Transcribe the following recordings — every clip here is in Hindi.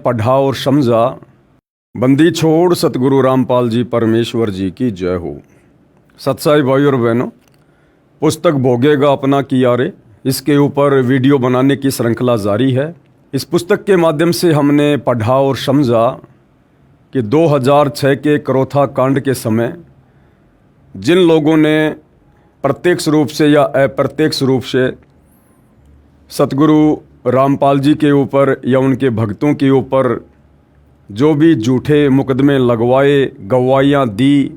पढ़ा और समझा। बंदी छोड़ सतगुरु रामपाल जी परमेश्वर जी की जय हो। सत्साई भाई और बहनों, पुस्तक भोगेगा अपना किया रे, इसके ऊपर वीडियो बनाने की श्रृंखला जारी है। इस पुस्तक के माध्यम से हमने पढ़ा और समझा कि 2006 के करोथा कांड के समय जिन लोगों ने प्रत्यक्ष रूप से या अप्रत्यक्ष रूप से सतगुरु रामपाल जी के ऊपर या उनके भक्तों के ऊपर जो भी झूठे मुकदमे लगवाए, गवाहियाँ दी,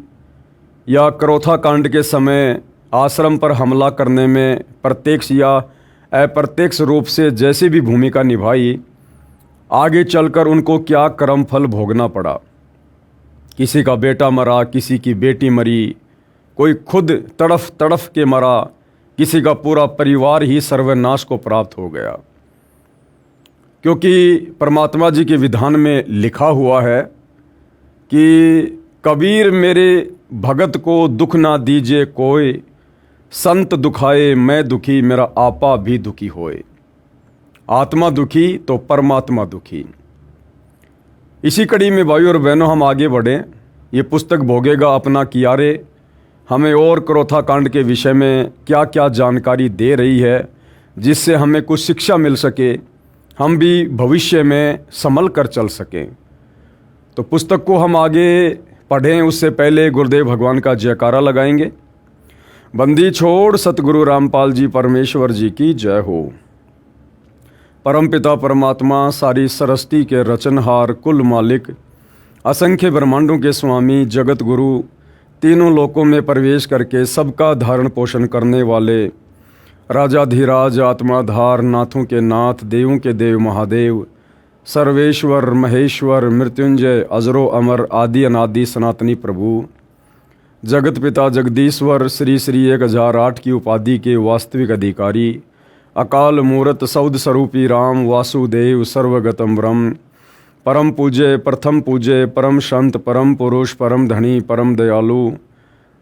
या करोथा कांड के समय आश्रम पर हमला करने में प्रत्यक्ष या अप्रत्यक्ष रूप से जैसी भी भूमिका निभाई, आगे चलकर उनको क्या कर्म फल भोगना पड़ा। किसी का बेटा मरा, किसी की बेटी मरी, कोई खुद तड़फ तड़फ के मरा, किसी का पूरा परिवार ही सर्वनाश को प्राप्त हो गया। क्योंकि परमात्मा जी के विधान में लिखा हुआ है कि कबीर मेरे भगत को दुख ना दीजिए कोई, संत दुखाए मैं दुखी मेरा आपा भी दुखी होए। आत्मा दुखी तो परमात्मा दुखी। इसी कड़ी में भाइयों और बहनों हम आगे बढ़ें। ये पुस्तक भोगेगा अपना किया रे हमें और करोथा कांड के विषय में क्या क्या जानकारी दे रही है, जिससे हमें कुछ शिक्षा मिल सके, हम भी भविष्य में संभल कर चल सकें। तो पुस्तक को हम आगे पढ़ें उससे पहले गुरुदेव भगवान का जयकारा लगाएंगे। बंदी छोड़ सतगुरु रामपाल जी परमेश्वर जी की जय हो। परमपिता परमात्मा सारी सरस्ती के रचनहार, कुल मालिक, असंख्य ब्रह्मांडों के स्वामी, जगत गुरु, तीनों लोकों में प्रवेश करके सबका धारण पोषण करने वाले राजाधिराज, आत्माधार, नाथों के नाथ, देवों के देव महादेव, सर्वेश्वर महेश्वर, मृत्युंजय, अजरो अमर, आदि अनादि सनातनी प्रभु, जगत पिता जगदीश्वर, श्री श्री 1008 की उपाधि के वास्तविक अधिकारी, अकाल मूरत सौद स्वरूपी राम वासुदेव सर्वगतम ब्रह्म, परम पूज्य प्रथम पूज्य परम संत परम पुरुष परम धनी परम दयालु,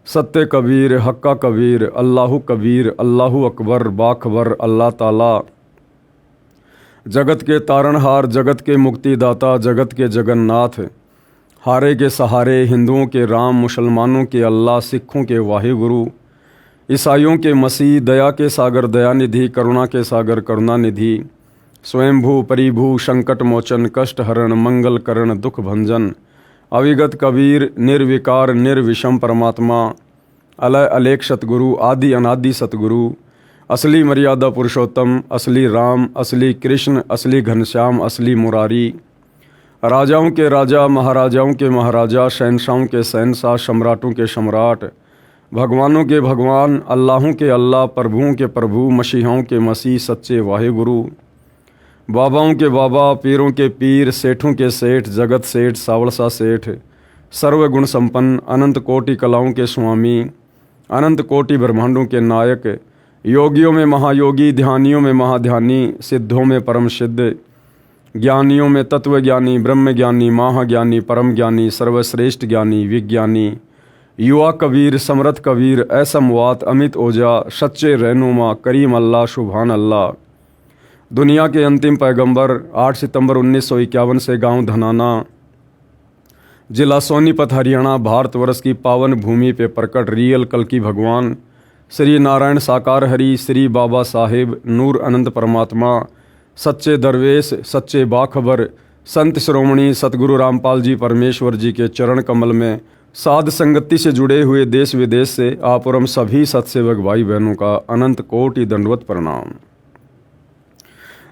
सत्य कबीर हक्का कबीर, अल्लाहु कबीर, अल्लाहु अकबर, बाखबर, अल्लाह ताला, जगत के तारणहार, जगत के मुक्तिदाता, जगत के जगन्नाथ, हारे के सहारे, हिंदुओं के राम, मुसलमानों के अल्लाह, सिखों के वाहिगुरु, ईसाइयों के मसीह, दया के सागर दयानिधि, करुणा के सागर करुणानिधि, स्वयंभू परिभू, संकट मोचन, कष्ट हरण, मंगल करण, दुख भंजन, अविगत कबीर, निर्विकार निर्विषम परमात्मा, अलय अलेख सतगुरु, आदि अनादि सतगुरु, असली मर्यादा पुरुषोत्तम, असली राम, असली कृष्ण, असली घनश्याम, असली मुरारी, राजाओं के राजा, महाराजाओं के महाराजा, शहनशाहों के शहनशाह, सम्राटों के सम्राट, भगवानों के भगवान, अल्लाहों के अल्लाह, प्रभुओं के प्रभु, मसीहाओं के मसीह, सच्चे वाहिगुरु, बाबाओं के बाबा, पीरों के पीर, सेठों के सेठ, जगत सेठ, सावड़सा सेठ, सर्वगुण संपन्न, अनंत कोटि कलाओं के स्वामी, अनंत कोटि ब्रह्मांडों के नायक, योगियों में महायोगी, ध्यानियों में महाध्यानी, सिद्धों में परम सिद्ध, ज्ञानियों में तत्वज्ञानी, ब्रह्मज्ञानी, महाज्ञानी, परम ज्ञानी, सर्वश्रेष्ठ ज्ञानी, विज्ञानी, युवा कबीर, समर्थ कबीर, असमवात, अमित ओझा, सच्चे रहनुमा, करीम अल्लाह, शुभान अल्लाह, दुनिया के अंतिम पैगंबर, 8 सितंबर 1951 से गांव धनाना, जिला सोनीपत, हरियाणा, भारतवर्ष की पावन भूमि पे प्रकट रियल कल्कि भगवान, श्री नारायण साकार हरि, श्री बाबा साहेब, नूर अनंत परमात्मा, सच्चे दरवेश, सच्चे बाखबर, संत श्रोमणी सतगुरु रामपाल जी परमेश्वर जी के चरण कमल में साध संगति से जुड़े हुए देश विदेश से आप और हम सभी सत्सेवक भाई बहनों का अनंत कोटि दंडवत प्रणाम।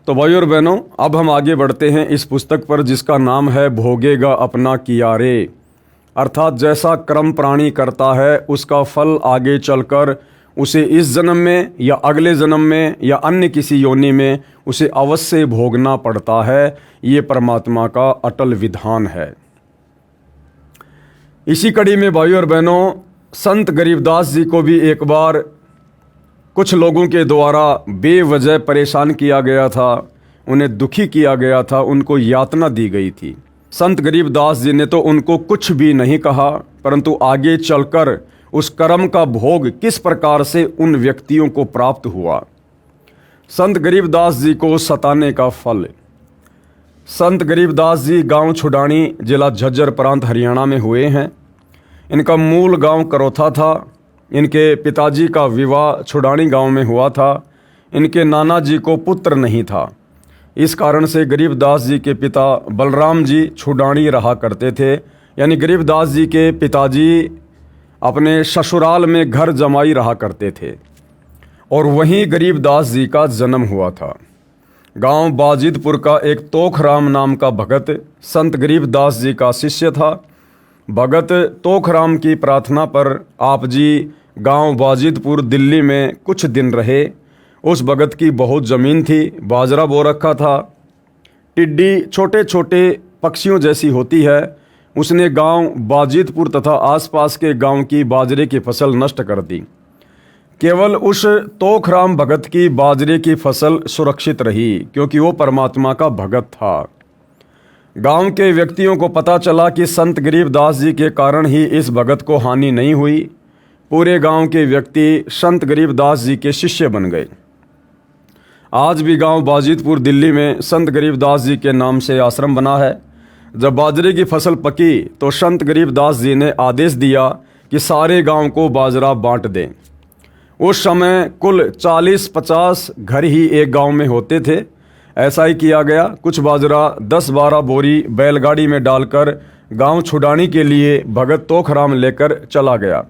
तो भाई और बहनों, अब हम आगे बढ़ते हैं इस पुस्तक पर जिसका नाम है भोगेगा अपना किया रे। अर्थात जैसा कर्म प्राणी करता है उसका फल आगे चलकर उसे इस जन्म में या अगले जन्म में या अन्य किसी योनि में उसे अवश्य भोगना पड़ता है। ये परमात्मा का अटल विधान है। इसी कड़ी में भाई और बहनों, संत गरीबदास जी को भी एक बार कुछ लोगों के द्वारा बेवजह परेशान किया गया था, उन्हें दुखी किया गया था, उनको यातना दी गई थी। संत गरीबदास जी ने तो उनको कुछ भी नहीं कहा, परंतु आगे चलकर उस कर्म का भोग किस प्रकार से उन व्यक्तियों को प्राप्त हुआ। संत गरीबदास जी को सताने का फल। संत गरीबदास जी गांव छुडानी, जिला झज्जर, प्रांत हरियाणा में हुए हैं। इनका मूल गांव करौथा था। इनके पिताजी का विवाह छुडानी गांव में हुआ था। इनके नाना जी को पुत्र नहीं था। इस कारण से गरीबदास जी के पिता बलराम जी छुडानी रहा करते थे। यानी गरीबदास जी के पिताजी अपने ससुराल में घर जमाई रहा करते थे और वहीं गरीबदास जी का जन्म हुआ था। गांव बाजिदपुर का एक तोखराम नाम का भगत संत गरीबदास जी का शिष्य था। भगत तोखराम की प्रार्थना पर आप जी गांव बाजिदपुर दिल्ली में कुछ दिन रहे। उस भगत की बहुत ज़मीन थी, बाजरा बो रखा था। टिड्डी छोटे छोटे पक्षियों जैसी होती है। उसने गांव बाजिदपुर तथा आसपास के गांव की बाजरे की फसल नष्ट कर दी। केवल उस तोखराम भगत की बाजरे की फसल सुरक्षित रही, क्योंकि वो परमात्मा का भगत था। गांव के व्यक्तियों को पता चला कि संत गरीबदास जी के कारण ही इस भगत को हानि नहीं हुई। पूरे गांव के व्यक्ति संत गरीबदास जी के शिष्य बन गए। आज भी गांव बाजिदपुर दिल्ली में संत गरीबदास जी के नाम से आश्रम बना है। जब बाजरे की फसल पकी तो संत गरीबदास जी ने आदेश दिया कि सारे गांव को बाजरा बांट दें। उस समय कुल 40-50 घर ही एक गांव में होते थे। ऐसा ही किया गया। कुछ बाजरा 10-12 बोरी बैलगाड़ी में डालकर गांव छुडानी के लिए भगत तोखराम लेकर चला गया।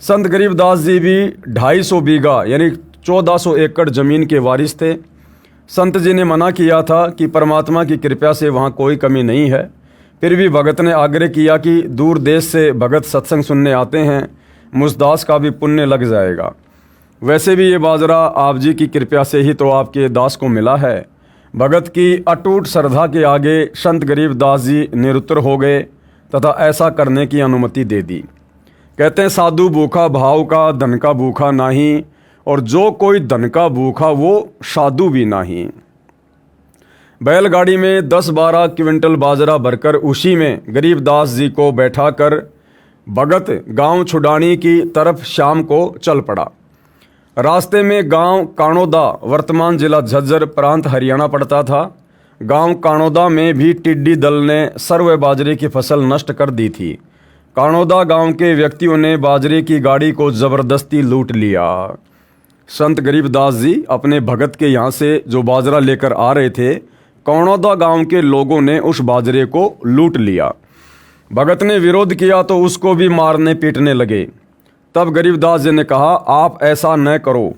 संत गरीबदास जी भी 250 बीघा यानी 1400 एकड़ ज़मीन के वारिस थे। संत जी ने मना किया था कि परमात्मा की कृपा से वहाँ कोई कमी नहीं है। फिर भी भगत ने आग्रह किया कि दूर देश से भगत सत्संग सुनने आते हैं, मुझदास का भी पुण्य लग जाएगा। वैसे भी ये बाजरा आप जी की कृपा से ही तो आपके दास को मिला है। भगत की अटूट श्रद्धा के आगे संत गरीबदास जी निरुत्तर हो गए तथा ऐसा करने की अनुमति दे दी। कहते हैं, साधु भूखा भाव का, धन का भूखा नहीं, और जो कोई धन का भूखा वो साधु भी नहीं। बैलगाड़ी में 10-12 क्विंटल बाजरा भरकर उसी में गरीबदास जी को बैठाकर भगत गांव छुडानी की तरफ शाम को चल पड़ा। रास्ते में गांव काणोदा, वर्तमान जिला झज्जर, प्रांत हरियाणा पड़ता था। गांव काणोदा में भी टिड्डी दल ने सर्व बाजरे की फसल नष्ट कर दी थी। काणोदा गांव के व्यक्तियों ने बाजरे की गाड़ी को जबरदस्ती लूट लिया। संत गरीबदास जी अपने भगत के यहाँ से जो बाजरा लेकर आ रहे थे, काणोदा गांव के लोगों ने उस बाजरे को लूट लिया। भगत ने विरोध किया तो उसको भी मारने पीटने लगे। तब गरीबदास जी ने कहा, आप ऐसा न करो,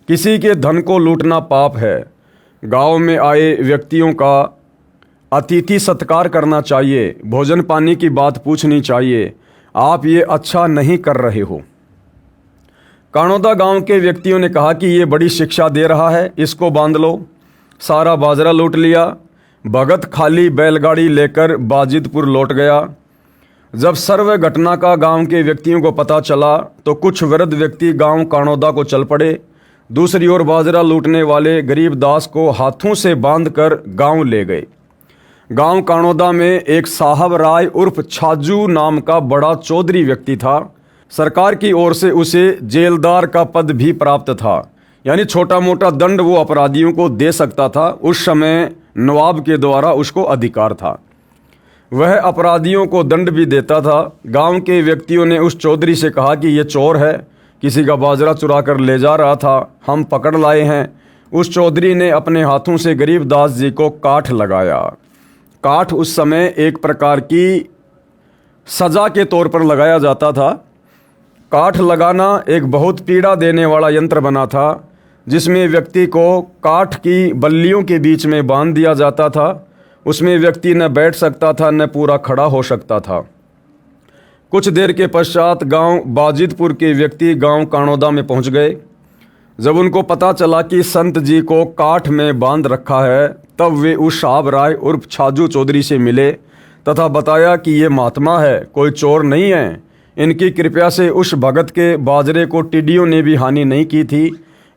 किसी के धन को लूटना पाप है। गांव में आए व्यक्तियों का अतिथि सत्कार करना चाहिए, भोजन पानी की बात पूछनी चाहिए। आप ये अच्छा नहीं कर रहे हो। काणोदा गांव के व्यक्तियों ने कहा कि ये बड़ी शिक्षा दे रहा है, इसको बांध लो। सारा बाजरा लूट लिया। भगत खाली बैलगाड़ी लेकर बाजिदपुर लौट गया। जब सर्व घटना का गांव के व्यक्तियों को पता चला तो कुछ वृद्ध व्यक्ति गांव काणोदा को चल पड़े। दूसरी ओर बाजरा लूटने वाले गरीबदास को हाथों से बांधकर गांव ले गए। गांव काणोदा में एक साहब राय उर्फ छाजू नाम का बड़ा चौधरी व्यक्ति था। सरकार की ओर से उसे जेलदार का पद भी प्राप्त था, यानी छोटा मोटा दंड वो अपराधियों को दे सकता था। उस समय नवाब के द्वारा उसको अधिकार था। वह अपराधियों को दंड भी देता था। गांव के व्यक्तियों ने उस चौधरी से कहा कि ये चोर है, किसी का बाजरा चुरा कर ले जा रहा था, हम पकड़ लाए हैं। उस चौधरी ने अपने हाथों से गरीबदास जी को काठ लगाया। काठ उस समय एक प्रकार की सजा के तौर पर लगाया जाता था। काठ लगाना एक बहुत पीड़ा देने वाला यंत्र बना था, जिसमें व्यक्ति को काठ की बल्लियों के बीच में बांध दिया जाता था। उसमें व्यक्ति न बैठ सकता था न पूरा खड़ा हो सकता था। कुछ देर के पश्चात गांव बाजिदपुर के व्यक्ति गांव काणोदा में पहुंच गए। जब उनको पता चला कि संत जी को काठ में बांध रखा है, तब वे उस साहब राय उर्फ छाजू चौधरी से मिले तथा बताया कि ये महात्मा है, कोई चोर नहीं है। इनकी कृपा से उस भगत के बाजरे को टिड्डियों ने भी हानि नहीं की थी।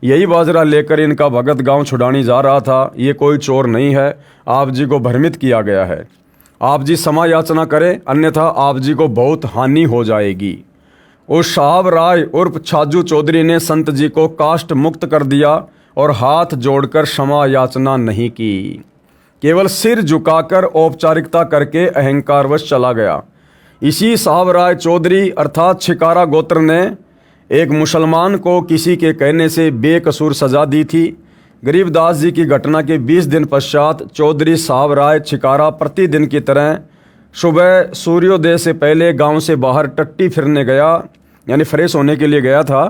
यही बाजरा लेकर इनका भगत गांव छुडानी जा रहा था। ये कोई चोर नहीं है। आप जी को भ्रमित किया गया है। आप जी क्षमा याचना करें, अन्यथा आप जी को बहुत हानि हो जाएगी। उस साहब राय उर्फ छाजू चौधरी ने संत जी को काष्ट मुक्त कर दिया और हाथ जोड़कर क्षमा याचना नहीं की। केवल सिर झुकाकर औपचारिकता करके अहंकारवश चला गया। इसी साहब राय चौधरी अर्थात छिकारा गोत्र ने एक मुसलमान को किसी के कहने से बेकसूर सजा दी थी। गरीबदास जी की घटना के 20 दिन पश्चात चौधरी साहब राय छिकारा प्रतिदिन की तरह सुबह सूर्योदय से पहले गांव से बाहर टट्टी फिरने गया, यानी फ्रेश होने के लिए गया था।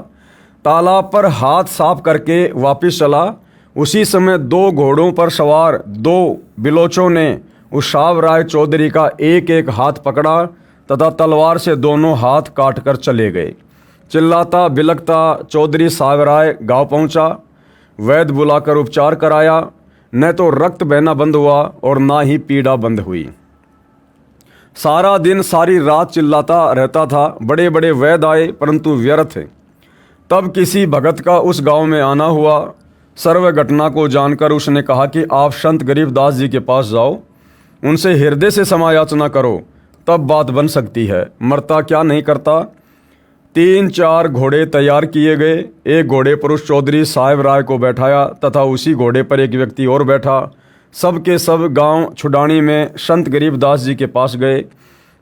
तालाब पर हाथ साफ करके वापस चला। उसी समय 2 घोड़ों पर सवार 2 बिलोचों ने उस साहब राय चौधरी का एक एक हाथ पकड़ा तथा तलवार से दोनों हाथ काट कर चले गए। चिल्लाता बिलखता चौधरी साहब राय गाँव पहुँचा। वैद्य बुलाकर उपचार कराया। न तो रक्त बहना बंद हुआ और ना ही पीड़ा बंद हुई। सारा दिन सारी रात चिल्लाता रहता था। बड़े बड़े वैद्य आए परंतु व्यर्थ। तब किसी भगत का उस गांव में आना हुआ। सर्व घटना को जानकर उसने कहा कि आप संत गरीबदास जी के पास जाओ, उनसे हृदय से समायाचना करो, तब बात बन सकती है। मरता क्या नहीं करता। 3-4 घोड़े तैयार किए गए। एक घोड़े पर उस चौधरी साहब राय को बैठाया तथा उसी घोड़े पर एक व्यक्ति और बैठा। सब के सब गांव छुडानी में संत गरीबदास जी के पास गए।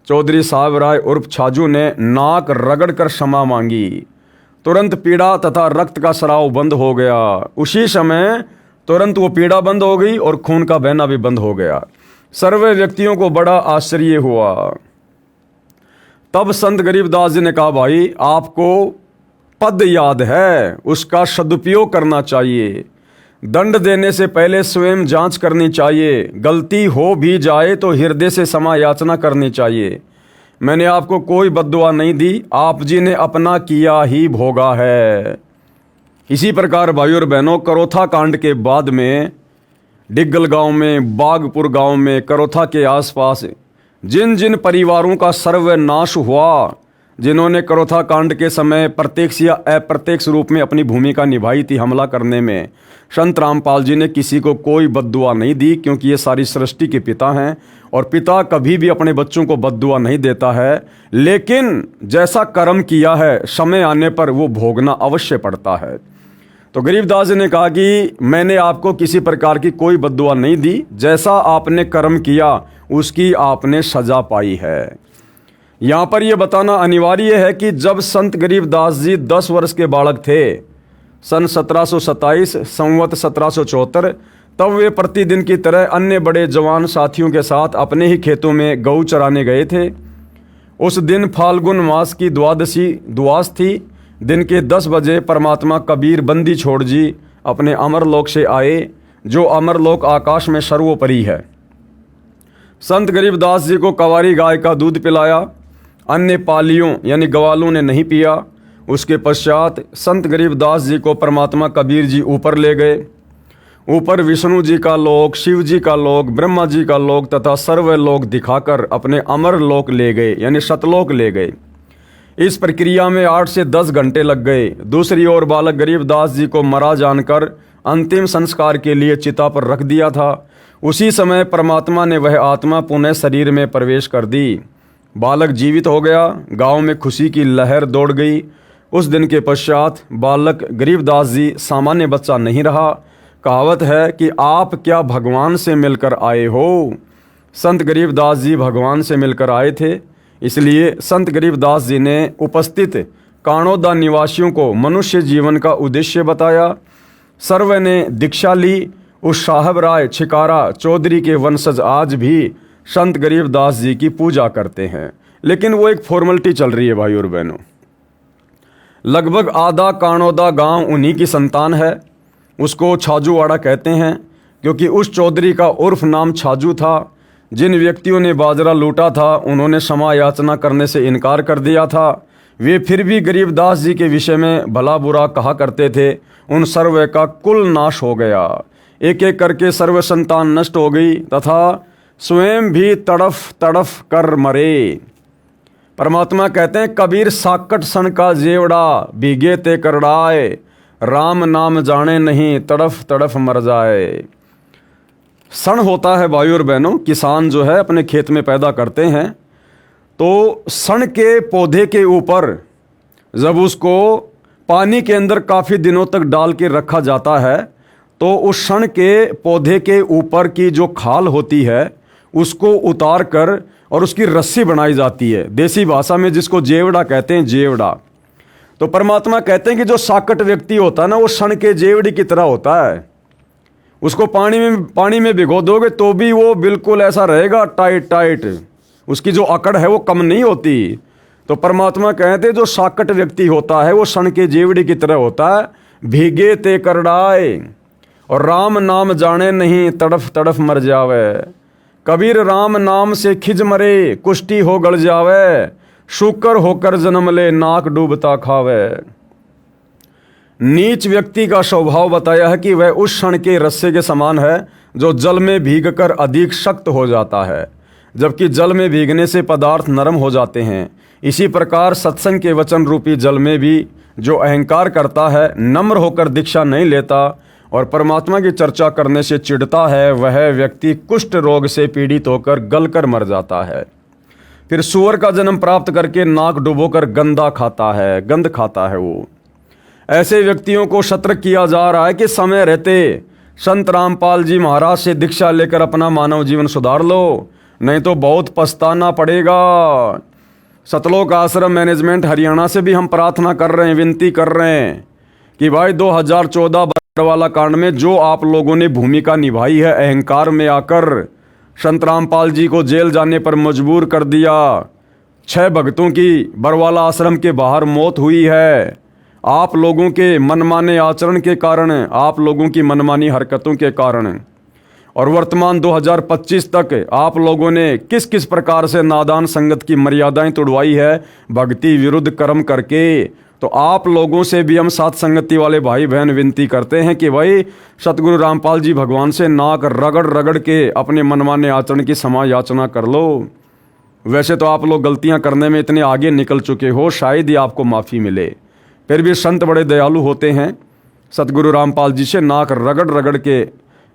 चौधरी साहब राय उर्फ छाजू ने नाक रगड़ कर क्षमा मांगी। तुरंत पीड़ा तथा रक्त का स्राव बंद हो गया। उसी समय तुरंत वो पीड़ा बंद हो गई और खून का बहना भी बंद हो गया। सर्वे व्यक्तियों को बड़ा आश्चर्य हुआ। तब संत गरीबदास जी ने कहा, भाई आपको पद याद है, उसका सदुपयोग करना चाहिए। दंड देने से पहले स्वयं जांच करनी चाहिए। गलती हो भी जाए तो हृदय से क्षमा याचना करनी चाहिए। मैंने आपको कोई बद्दुआ नहीं दी, आप जी ने अपना किया ही भोगा है। इसी प्रकार भाइयों और बहनों, करोथा कांड के बाद में डिग्गल गांव में, बागपुर गांव में, करोथा के आसपास जिन जिन परिवारों का सर्वनाश हुआ, जिन्होंने करोथा कांड के समय प्रत्यक्ष या अप्रत्यक्ष रूप में अपनी भूमिका निभाई थी हमला करने में, संत रामपाल जी ने किसी को कोई बद्दुआ नहीं दी, क्योंकि ये सारी सृष्टि के पिता हैं और पिता कभी भी अपने बच्चों को बद्दुआ नहीं देता है। लेकिन जैसा कर्म किया है समय आने पर वो भोगना अवश्य पड़ता है। तो गरीबदास जी ने कहा कि मैंने आपको किसी प्रकार की कोई बद्दुआ नहीं दी, जैसा आपने कर्म किया उसकी आपने सजा पाई है। यहाँ पर यह बताना अनिवार्य है कि जब संत गरीबदास जी 10 वर्ष के बालक थे, सन 1727 संवत 1774, तब वे प्रतिदिन की तरह अन्य बड़े जवान साथियों के साथ अपने ही खेतों में गऊ चराने गए थे। उस दिन फाल्गुन मास की द्वादशी द्वास थी। दिन के 10 बजे परमात्मा कबीर बंदी छोड़ जी अपने अमरलोक से आए, जो अमरलोक आकाश में सर्वोपरि है। संत गरीबदास जी को कवारी गाय का दूध पिलाया, अन्य पालियों यानी गवालों ने नहीं पिया। उसके पश्चात संत गरीबदास जी को परमात्मा कबीर जी ऊपर ले गए। ऊपर विष्णु जी का लोक, शिव जी का लोक, ब्रह्मा जी का लोक तथा सर्व लोक दिखाकर अपने अमर लोक ले गए, यानी सतलोक ले गए। इस प्रक्रिया में 8 से 10 घंटे लग गए। दूसरी ओर बालक गरीबदास जी को मरा जानकर अंतिम संस्कार के लिए चिता पर रख दिया था। उसी समय परमात्मा ने वह आत्मा पुनः शरीर में प्रवेश कर दी। बालक जीवित हो गया। गांव में खुशी की लहर दौड़ गई। उस दिन के पश्चात बालक गरीबदास जी सामान्य बच्चा नहीं रहा। कहावत है कि आप क्या भगवान से मिलकर आए हो। संत गरीबदास जी भगवान से मिलकर आए थे। इसलिए संत गरीबदास जी ने उपस्थित काणोदा निवासियों को मनुष्य जीवन का उद्देश्य बताया। सर्व ने दीक्षा ली। उस साहब राय छिकारा चौधरी के वंशज आज भी संत गरीबदास जी की पूजा करते हैं, लेकिन वो एक फॉर्मेलिटी चल रही है भाई और बहनों। लगभग आधा काणोदा गांव उन्हीं की संतान है। उसको छाजूवाड़ा कहते हैं, क्योंकि उस चौधरी का उर्फ नाम छाजू था। जिन व्यक्तियों ने बाजरा लूटा था उन्होंने क्षमा याचना करने से इनकार कर दिया था। वे फिर भी गरीबदास जी के विषय में भला बुरा कहा करते थे। उन सर्व का कुल नाश हो गया। एक एक करके सर्व संतान नष्ट हो गई तथा स्वयं भी तड़फ तड़फ कर मरे। परमात्मा कहते हैं, कबीर साकट सन का जेवड़ा भीगे ते करड़ाए, राम नाम जाने नहीं तड़फ तड़फ मर जाए। सन होता है भाइयों और बहनों, किसान जो है अपने खेत में पैदा करते हैं, तो सन के पौधे के ऊपर जब उसको पानी के अंदर काफ़ी दिनों तक डाल के रखा जाता है तो उस षण के पौधे के ऊपर की जो खाल होती है उसको उतार कर और उसकी रस्सी बनाई जाती है, देसी भाषा में जिसको जेवड़ा कहते हैं, जेवड़ा। तो परमात्मा कहते हैं कि जो साकट व्यक्ति होता है ना, वो षण के जेवड़ी की तरह होता है। उसको पानी में भिगो दोगे तो भी वो बिल्कुल ऐसा रहेगा, टाइट टाइट, उसकी जो अकड़ है वो कम नहीं होती। तो परमात्मा कहते हैं जो साकट व्यक्ति होता है वो षण के जेवड़ी की तरह होता है, भीगे ते करड़ाए और राम नाम जाने नहीं, तड़फ तड़फ मर जावे। कबीर राम नाम से खिज मरे, कुष्टी हो गल जावे, शुकर होकर जन्म ले, नाक डूबता खावे। नीच व्यक्ति का स्वभाव बताया है कि वह उस क्षण के रस्से के समान है जो जल में भीगकर अधिक सख्त हो जाता है, जबकि जल में भीगने से पदार्थ नरम हो जाते हैं। इसी प्रकार सत्संग के वचन रूपी जल में भी जो अहंकार करता है, नम्र होकर दीक्षा नहीं लेता और परमात्मा की चर्चा करने से चिढ़ता है, वह व्यक्ति कुष्ठ रोग से पीड़ित होकर गलकर मर जाता है। फिर सूअर का जन्म प्राप्त करके नाक डुबोकर गंदा खाता है, गंध खाता है वो। ऐसे व्यक्तियों को सतर्क किया जा रहा है कि समय रहते संत रामपाल जी महाराज से दीक्षा लेकर अपना मानव जीवन सुधार लो, नहीं तो बहुत पछताना पड़ेगा। सतलोक आश्रम मैनेजमेंट हरियाणा से भी हम प्रार्थना कर रहे हैं, विनती कर रहे हैं कि भाई 2014 बरवाला कांड में जो आप लोगों ने भूमिका निभाई है, अहंकार में आकर संत रामपाल जी को जेल जाने पर मजबूर कर दिया, 6 भक्तों की बरवाला आश्रम के बाहर मौत हुई है, आप लोगों के मनमाने आचरण के कारण, आप लोगों की मनमानी हरकतों के कारण। और वर्तमान 2025 तक आप लोगों ने किस किस प्रकार से नादान संगत की मर्यादाएं तोड़वाई है, भक्ति विरुद्ध कर्म करके। तो आप लोगों से भी हम साथ संगति वाले भाई बहन विनती करते हैं कि भाई सतगुरु रामपाल जी भगवान से नाक रगड़ रगड़ के अपने मनमाने आचरण की क्षमा याचना कर लो। वैसे तो आप लोग गलतियां करने में इतने आगे निकल चुके हो, शायद ही आपको माफ़ी मिले, फिर भी संत बड़े दयालु होते हैं। सतगुरु रामपाल जी से नाक रगड़ रगड़ के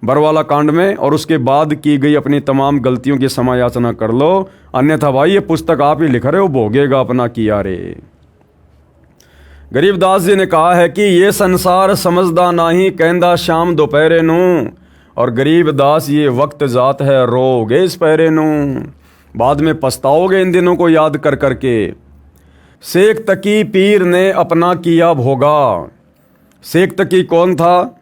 बरवाला कांड में और उसके बाद की गई अपनी तमाम गलतियों की क्षमा याचना कर लो, अन्यथा भाई ये पुस्तक आप ही लिख रहे हो, भोगेगा अपना किया रे। गरीबदास जी ने कहा है कि ये संसार समझदा नाही, कहंदा शाम दोपहरे नू, और गरीबदास ये वक्त जात है, रोगे इस पहरे नू, बाद में पछताओगे इन दिनों को याद कर करके। शेख तकी पीर ने अपना किया भोगा। शेख तकी कौन था?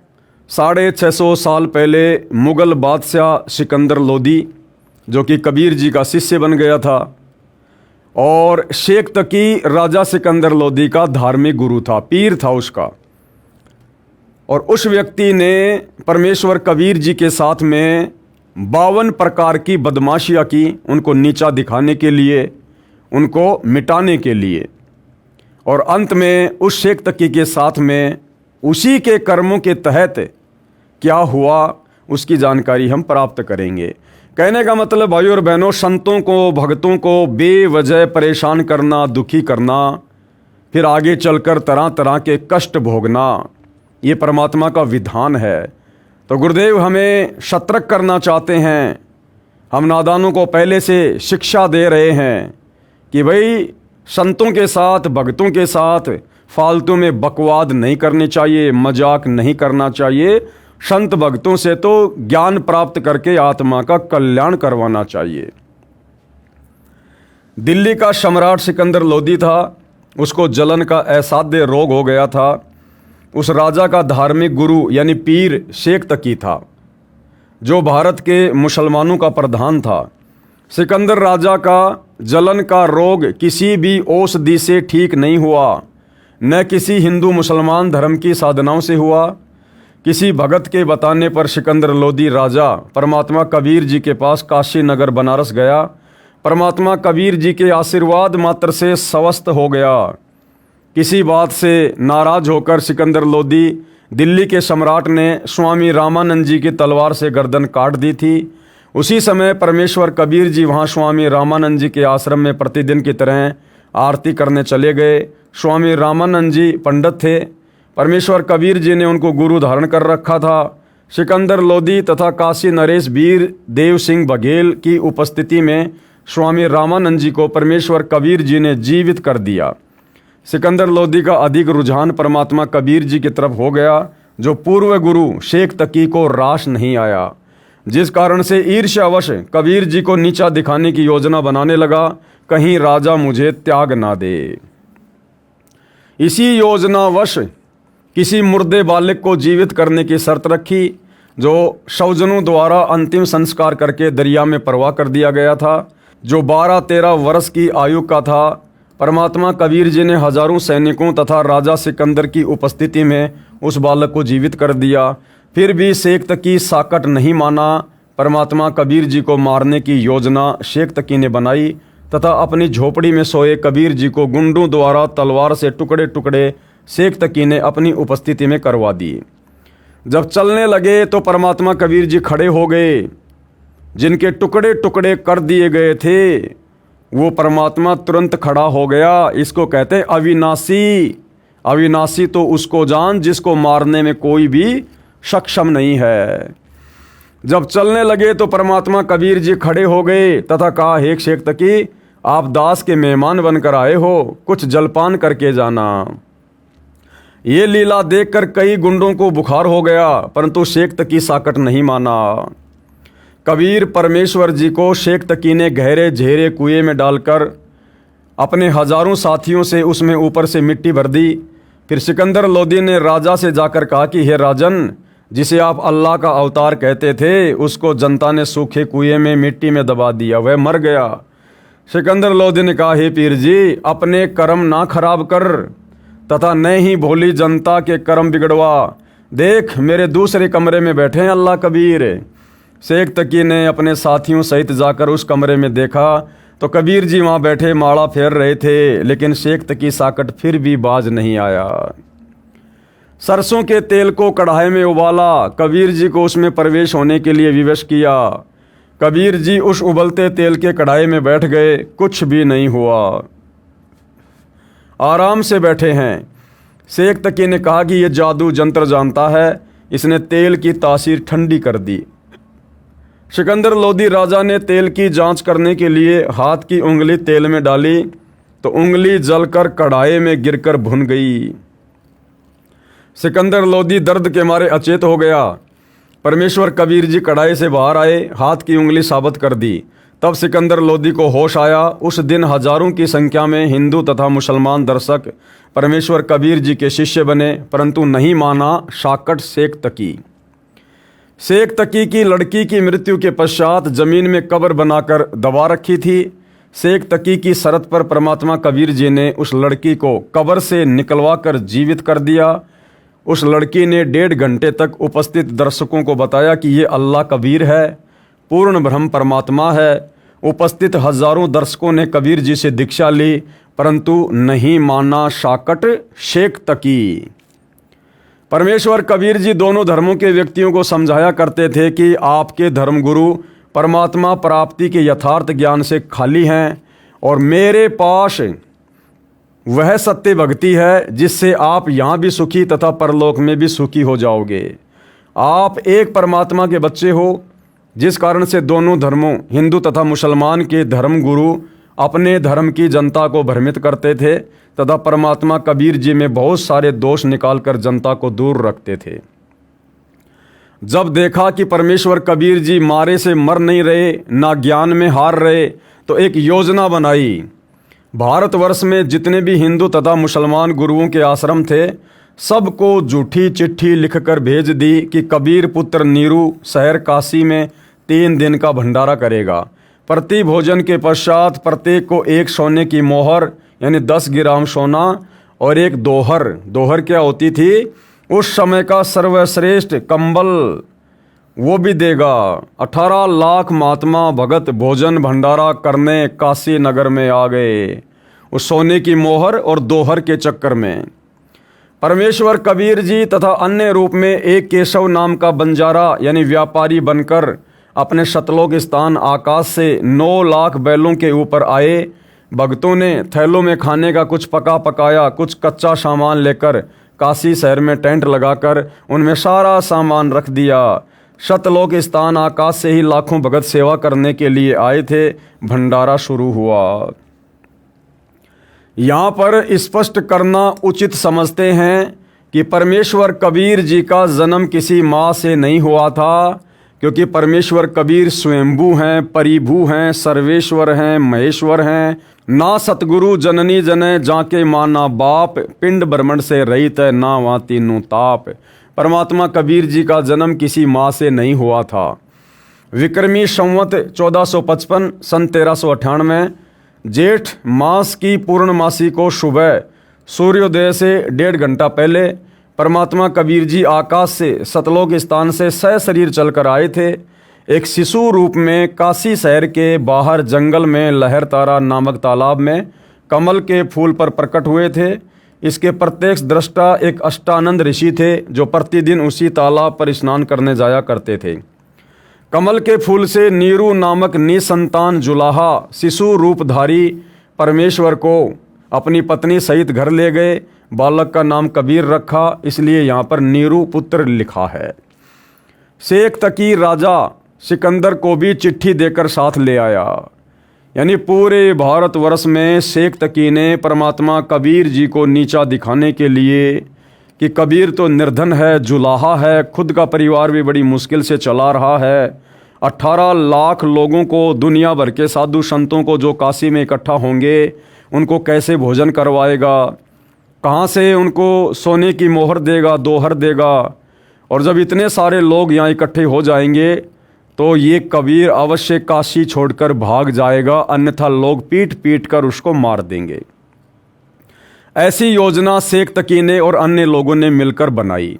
650 साल पहले मुग़ल बादशाह सिकंदर लोदी, जो कि कबीर जी का शिष्य बन गया था, और शेख तकी राजा सिकंदर लोदी का धार्मिक गुरु था, पीर था उसका। और उस व्यक्ति ने परमेश्वर कबीर जी के साथ में 52 प्रकार की बदमाशियाँ की, उनको नीचा दिखाने के लिए, उनको मिटाने के लिए। और अंत में उस शेख तकी के साथ में उसी के कर्मों के तहत क्या हुआ उसकी जानकारी हम प्राप्त करेंगे। कहने का मतलब भाई और बहनों, संतों को, भक्तों को बेवजह परेशान करना, दुखी करना, फिर आगे चलकर तरह तरह के कष्ट भोगना, ये परमात्मा का विधान है। तो गुरुदेव हमें सतर्क करना चाहते हैं। हम नादानों को पहले से शिक्षा दे रहे हैं कि भाई संतों के साथ, भक्तों के साथ फालतू में बकवाद नहीं करनी चाहिए, मजाक नहीं करना चाहिए। संत भक्तों से तो ज्ञान प्राप्त करके आत्मा का कल्याण करवाना चाहिए। दिल्ली का सम्राट सिकंदर लोदी था, उसको जलन का असाध्य रोग हो गया था। उस राजा का धार्मिक गुरु यानी पीर शेख तकी था, जो भारत के मुसलमानों का प्रधान था। सिकंदर राजा का जलन का रोग किसी भी औषधि से ठीक नहीं हुआ, न किसी हिंदू मुसलमान धर्म की साधनाओं से हुआ। किसी भगत के बताने पर सिकंदर लोदी राजा परमात्मा कबीर जी के पास काशी नगर बनारस गया। परमात्मा कबीर जी के आशीर्वाद मात्र से स्वस्थ हो गया। किसी बात से नाराज होकर सिकंदर लोदी दिल्ली के सम्राट ने स्वामी रामानंद जी की तलवार से गर्दन काट दी थी। उसी समय परमेश्वर कबीर जी वहाँ स्वामी रामानंद जी के आश्रम में प्रतिदिन की तरह आरती करने चले गए। स्वामी रामानंद जी पंडित थे, परमेश्वर कबीर जी ने उनको गुरु धारण कर रखा था। सिकंदर लोदी तथा काशी नरेश वीर देव सिंह बघेल की उपस्थिति में स्वामी रामानंद जी को परमेश्वर कबीर जी ने जीवित कर दिया। सिकंदर लोदी का अधिक रुझान परमात्मा कबीर जी की तरफ हो गया जो पूर्व गुरु शेख तकी को रास नहीं आया, जिस कारण से ईर्ष्यावश कबीर जी को नीचा दिखाने की योजना बनाने लगा, कहीं राजा मुझे त्याग ना दे। इसी योजनावश किसी मुर्दे बालक को जीवित करने की शर्त रखी, जो शवजनों द्वारा अंतिम संस्कार करके दरिया में प्रवाह कर दिया गया था, जो 12-13 वर्ष की आयु का था। परमात्मा कबीर जी ने हजारों सैनिकों तथा राजा सिकंदर की उपस्थिति में उस बालक को जीवित कर दिया। फिर भी शेख तकी साकट नहीं माना। परमात्मा कबीर जी को मारने की योजना शेख तकी ने बनाई तथा अपनी झोपड़ी में सोए कबीर जी को गुंडों द्वारा तलवार से टुकड़े टुकड़े शेख तकी ने अपनी उपस्थिति में करवा दिए। जब चलने लगे तो परमात्मा कबीर जी खड़े हो गए। जिनके टुकड़े टुकड़े कर दिए गए थे वो परमात्मा तुरंत खड़ा हो गया। इसको कहते हैं अविनाशी। अविनाशी तो उसको जान जिसको मारने में कोई भी सक्षम नहीं है। जब चलने लगे तो परमात्मा कबीर जी खड़े हो गए तथा कहा, हे शेख तकी, आप दास के मेहमान बनकर आए हो, कुछ जलपान करके जाना। ये लीला देखकर कई गुंडों को बुखार हो गया, परंतु शेख तकी साकट नहीं माना। कबीर परमेश्वर जी को शेख तकी ने गहरे झेरे कुएं में डालकर अपने हजारों साथियों से उसमें ऊपर से मिट्टी भर दी। फिर सिकंदर लोदी ने राजा से जाकर कहा कि हे राजन, जिसे आप अल्लाह का अवतार कहते थे, उसको जनता ने सूखे कुएं में मिट्टी में दबा दिया, वह मर गया। सिकंदर लोदी ने कहा, हे पीर जी, अपने कर्म ना खराब कर तथा न ही भोली जनता के कर्म बिगड़वा। देख, मेरे दूसरे कमरे में बैठे हैं अल्लाह कबीर। शेख तकी ने अपने साथियों सहित जाकर उस कमरे में देखा तो कबीर जी वहाँ बैठे माला फेर रहे थे, लेकिन शेख तकी साकट फिर भी बाज नहीं आया। सरसों के तेल को कढ़ाई में उबाला, कबीर जी को उसमें प्रवेश होने के लिए विवश किया। कबीर जी उस उबलते तेल के कढ़ाई में बैठ गए, कुछ भी नहीं हुआ, आराम से बैठे हैं। शेख तकी ने कहा कि यह जादू जंत्र जानता है, इसने तेल की तासीर ठंडी कर दी। सिकंदर लोदी राजा ने तेल की जांच करने के लिए हाथ की उंगली तेल में डाली तो उंगली जलकर कढ़ाई में गिरकर भुन गई। सिकंदर लोदी दर्द के मारे अचेत हो गया। परमेश्वर कबीर जी कढ़ाई से बाहर आए, हाथ की उंगली साबित कर दी। तब सिकंदर लोदी को होश आया। उस दिन हजारों की संख्या में हिंदू तथा मुसलमान दर्शक परमेश्वर कबीर जी के शिष्य बने, परंतु नहीं माना साकट शेख तकी। शेख तकी की लड़की की मृत्यु के पश्चात जमीन में कब्र बनाकर दबा रखी थी। शेख तकी की शर्त पर परमात्मा कबीर जी ने उस लड़की को कब्र से निकलवा कर जीवित कर दिया। उस लड़की ने 1.5 घंटे तक उपस्थित दर्शकों को बताया कि ये अल्लाह कबीर है, पूर्ण ब्रह्म परमात्मा है। उपस्थित हजारों दर्शकों ने कबीर जी से दीक्षा ली, परंतु नहीं माना साकट शेख तकी। परमेश्वर कबीर जी दोनों धर्मों के व्यक्तियों को समझाया करते थे कि आपके धर्मगुरु परमात्मा प्राप्ति के यथार्थ ज्ञान से खाली हैं और मेरे पास वह सत्य भक्ति है जिससे आप यहाँ भी सुखी तथा परलोक में भी सुखी हो जाओगे। आप एक परमात्मा के बच्चे हो, जिस कारण से दोनों धर्मों हिंदू तथा मुसलमान के धर्मगुरु अपने धर्म की जनता को भ्रमित करते थे तथा परमात्मा कबीर जी में बहुत सारे दोष निकालकर जनता को दूर रखते थे। जब देखा कि परमेश्वर कबीर जी मारे से मर नहीं रहे, ना ज्ञान में हार रहे, तो एक योजना बनाई। भारतवर्ष में जितने भी हिंदू तथा मुसलमान गुरुओं के आश्रम थे, सबको झूठी चिट्ठी लिखकर भेज दी कि कबीर पुत्र नीरू शहर काशी में 3 दिन का भंडारा करेगा। प्रति भोजन के पश्चात प्रत्येक को 1 सोने की मोहर यानी 10 ग्राम सोना और एक दोहर, दोहर क्या होती थी उस समय का सर्वश्रेष्ठ कंबल, वो भी देगा। 18 लाख महात्मा भगत भोजन भंडारा करने काशी नगर में आ गए, उस सोने की मोहर और दोहर के चक्कर में। परमेश्वर कबीर जी तथा अन्य रूप में एक केशव नाम का बंजारा यानी व्यापारी बनकर अपने शतलोक स्थान आकाश से 9 लाख बैलों के ऊपर आए। भक्तों ने थैलों में खाने का कुछ पका पकाया, कुछ कच्चा सामान लेकर काशी शहर में टेंट लगाकर उनमें सारा सामान रख दिया। शतलोक स्थान आकाश से ही लाखों भगत सेवा करने के लिए आए थे। भंडारा शुरू हुआ। यहाँ पर स्पष्ट करना उचित समझते हैं कि परमेश्वर कबीर जी का जन्म किसी माँ से नहीं हुआ था, क्योंकि परमेश्वर कबीर स्वयंभू हैं, परिभू हैं, सर्वेश्वर हैं, महेश्वर हैं। ना सतगुरु जननी जने जाके माना बाप, पिंड ब्रह्मंड से रहित है ना वहाँ तीनों ताप। परमात्मा कबीर जी का जन्म किसी माँ से नहीं हुआ था। विक्रमी संवत 1455 सन 1398 जेठ मास की पूर्णमासी को सुबह सूर्योदय से 1.5 घंटा पहले परमात्मा कबीर जी आकाश से सतलोक स्थान से सशरीर चलकर आए थे। एक शिशु रूप में काशी शहर के बाहर जंगल में लहर तारा नामक तालाब में कमल के फूल पर प्रकट हुए थे। इसके प्रत्यक्ष दृष्टा एक अष्टानंद ऋषि थे जो प्रतिदिन उसी तालाब पर स्नान करने जाया करते थे। कमल के फूल से नीरू नामक निसंतान जुलाहा शिशु रूपधारी परमेश्वर को अपनी पत्नी सहित घर ले गए। बालक का नाम कबीर रखा, इसलिए यहाँ पर नीरू पुत्र लिखा है। शेख तकी राजा सिकंदर को भी चिट्ठी देकर साथ ले आया। यानी पूरे भारतवर्ष में शेख तकी ने परमात्मा कबीर जी को नीचा दिखाने के लिए कि कबीर तो निर्धन है, जुलाहा है, खुद का परिवार भी बड़ी मुश्किल से चला रहा है। 18 लाख लोगों को, दुनिया भर के साधु संतों को जो काशी में इकट्ठा होंगे, उनको कैसे भोजन करवाएगा, कहाँ से उनको सोने की मोहर देगा, दोहर देगा। और जब इतने सारे लोग यहाँ इकट्ठे हो जाएंगे तो ये कबीर अवश्य काशी छोड़कर भाग जाएगा, अन्यथा लोग पीट पीट कर उसको मार देंगे। ऐसी योजना शेख तकी ने और अन्य लोगों ने मिलकर बनाई।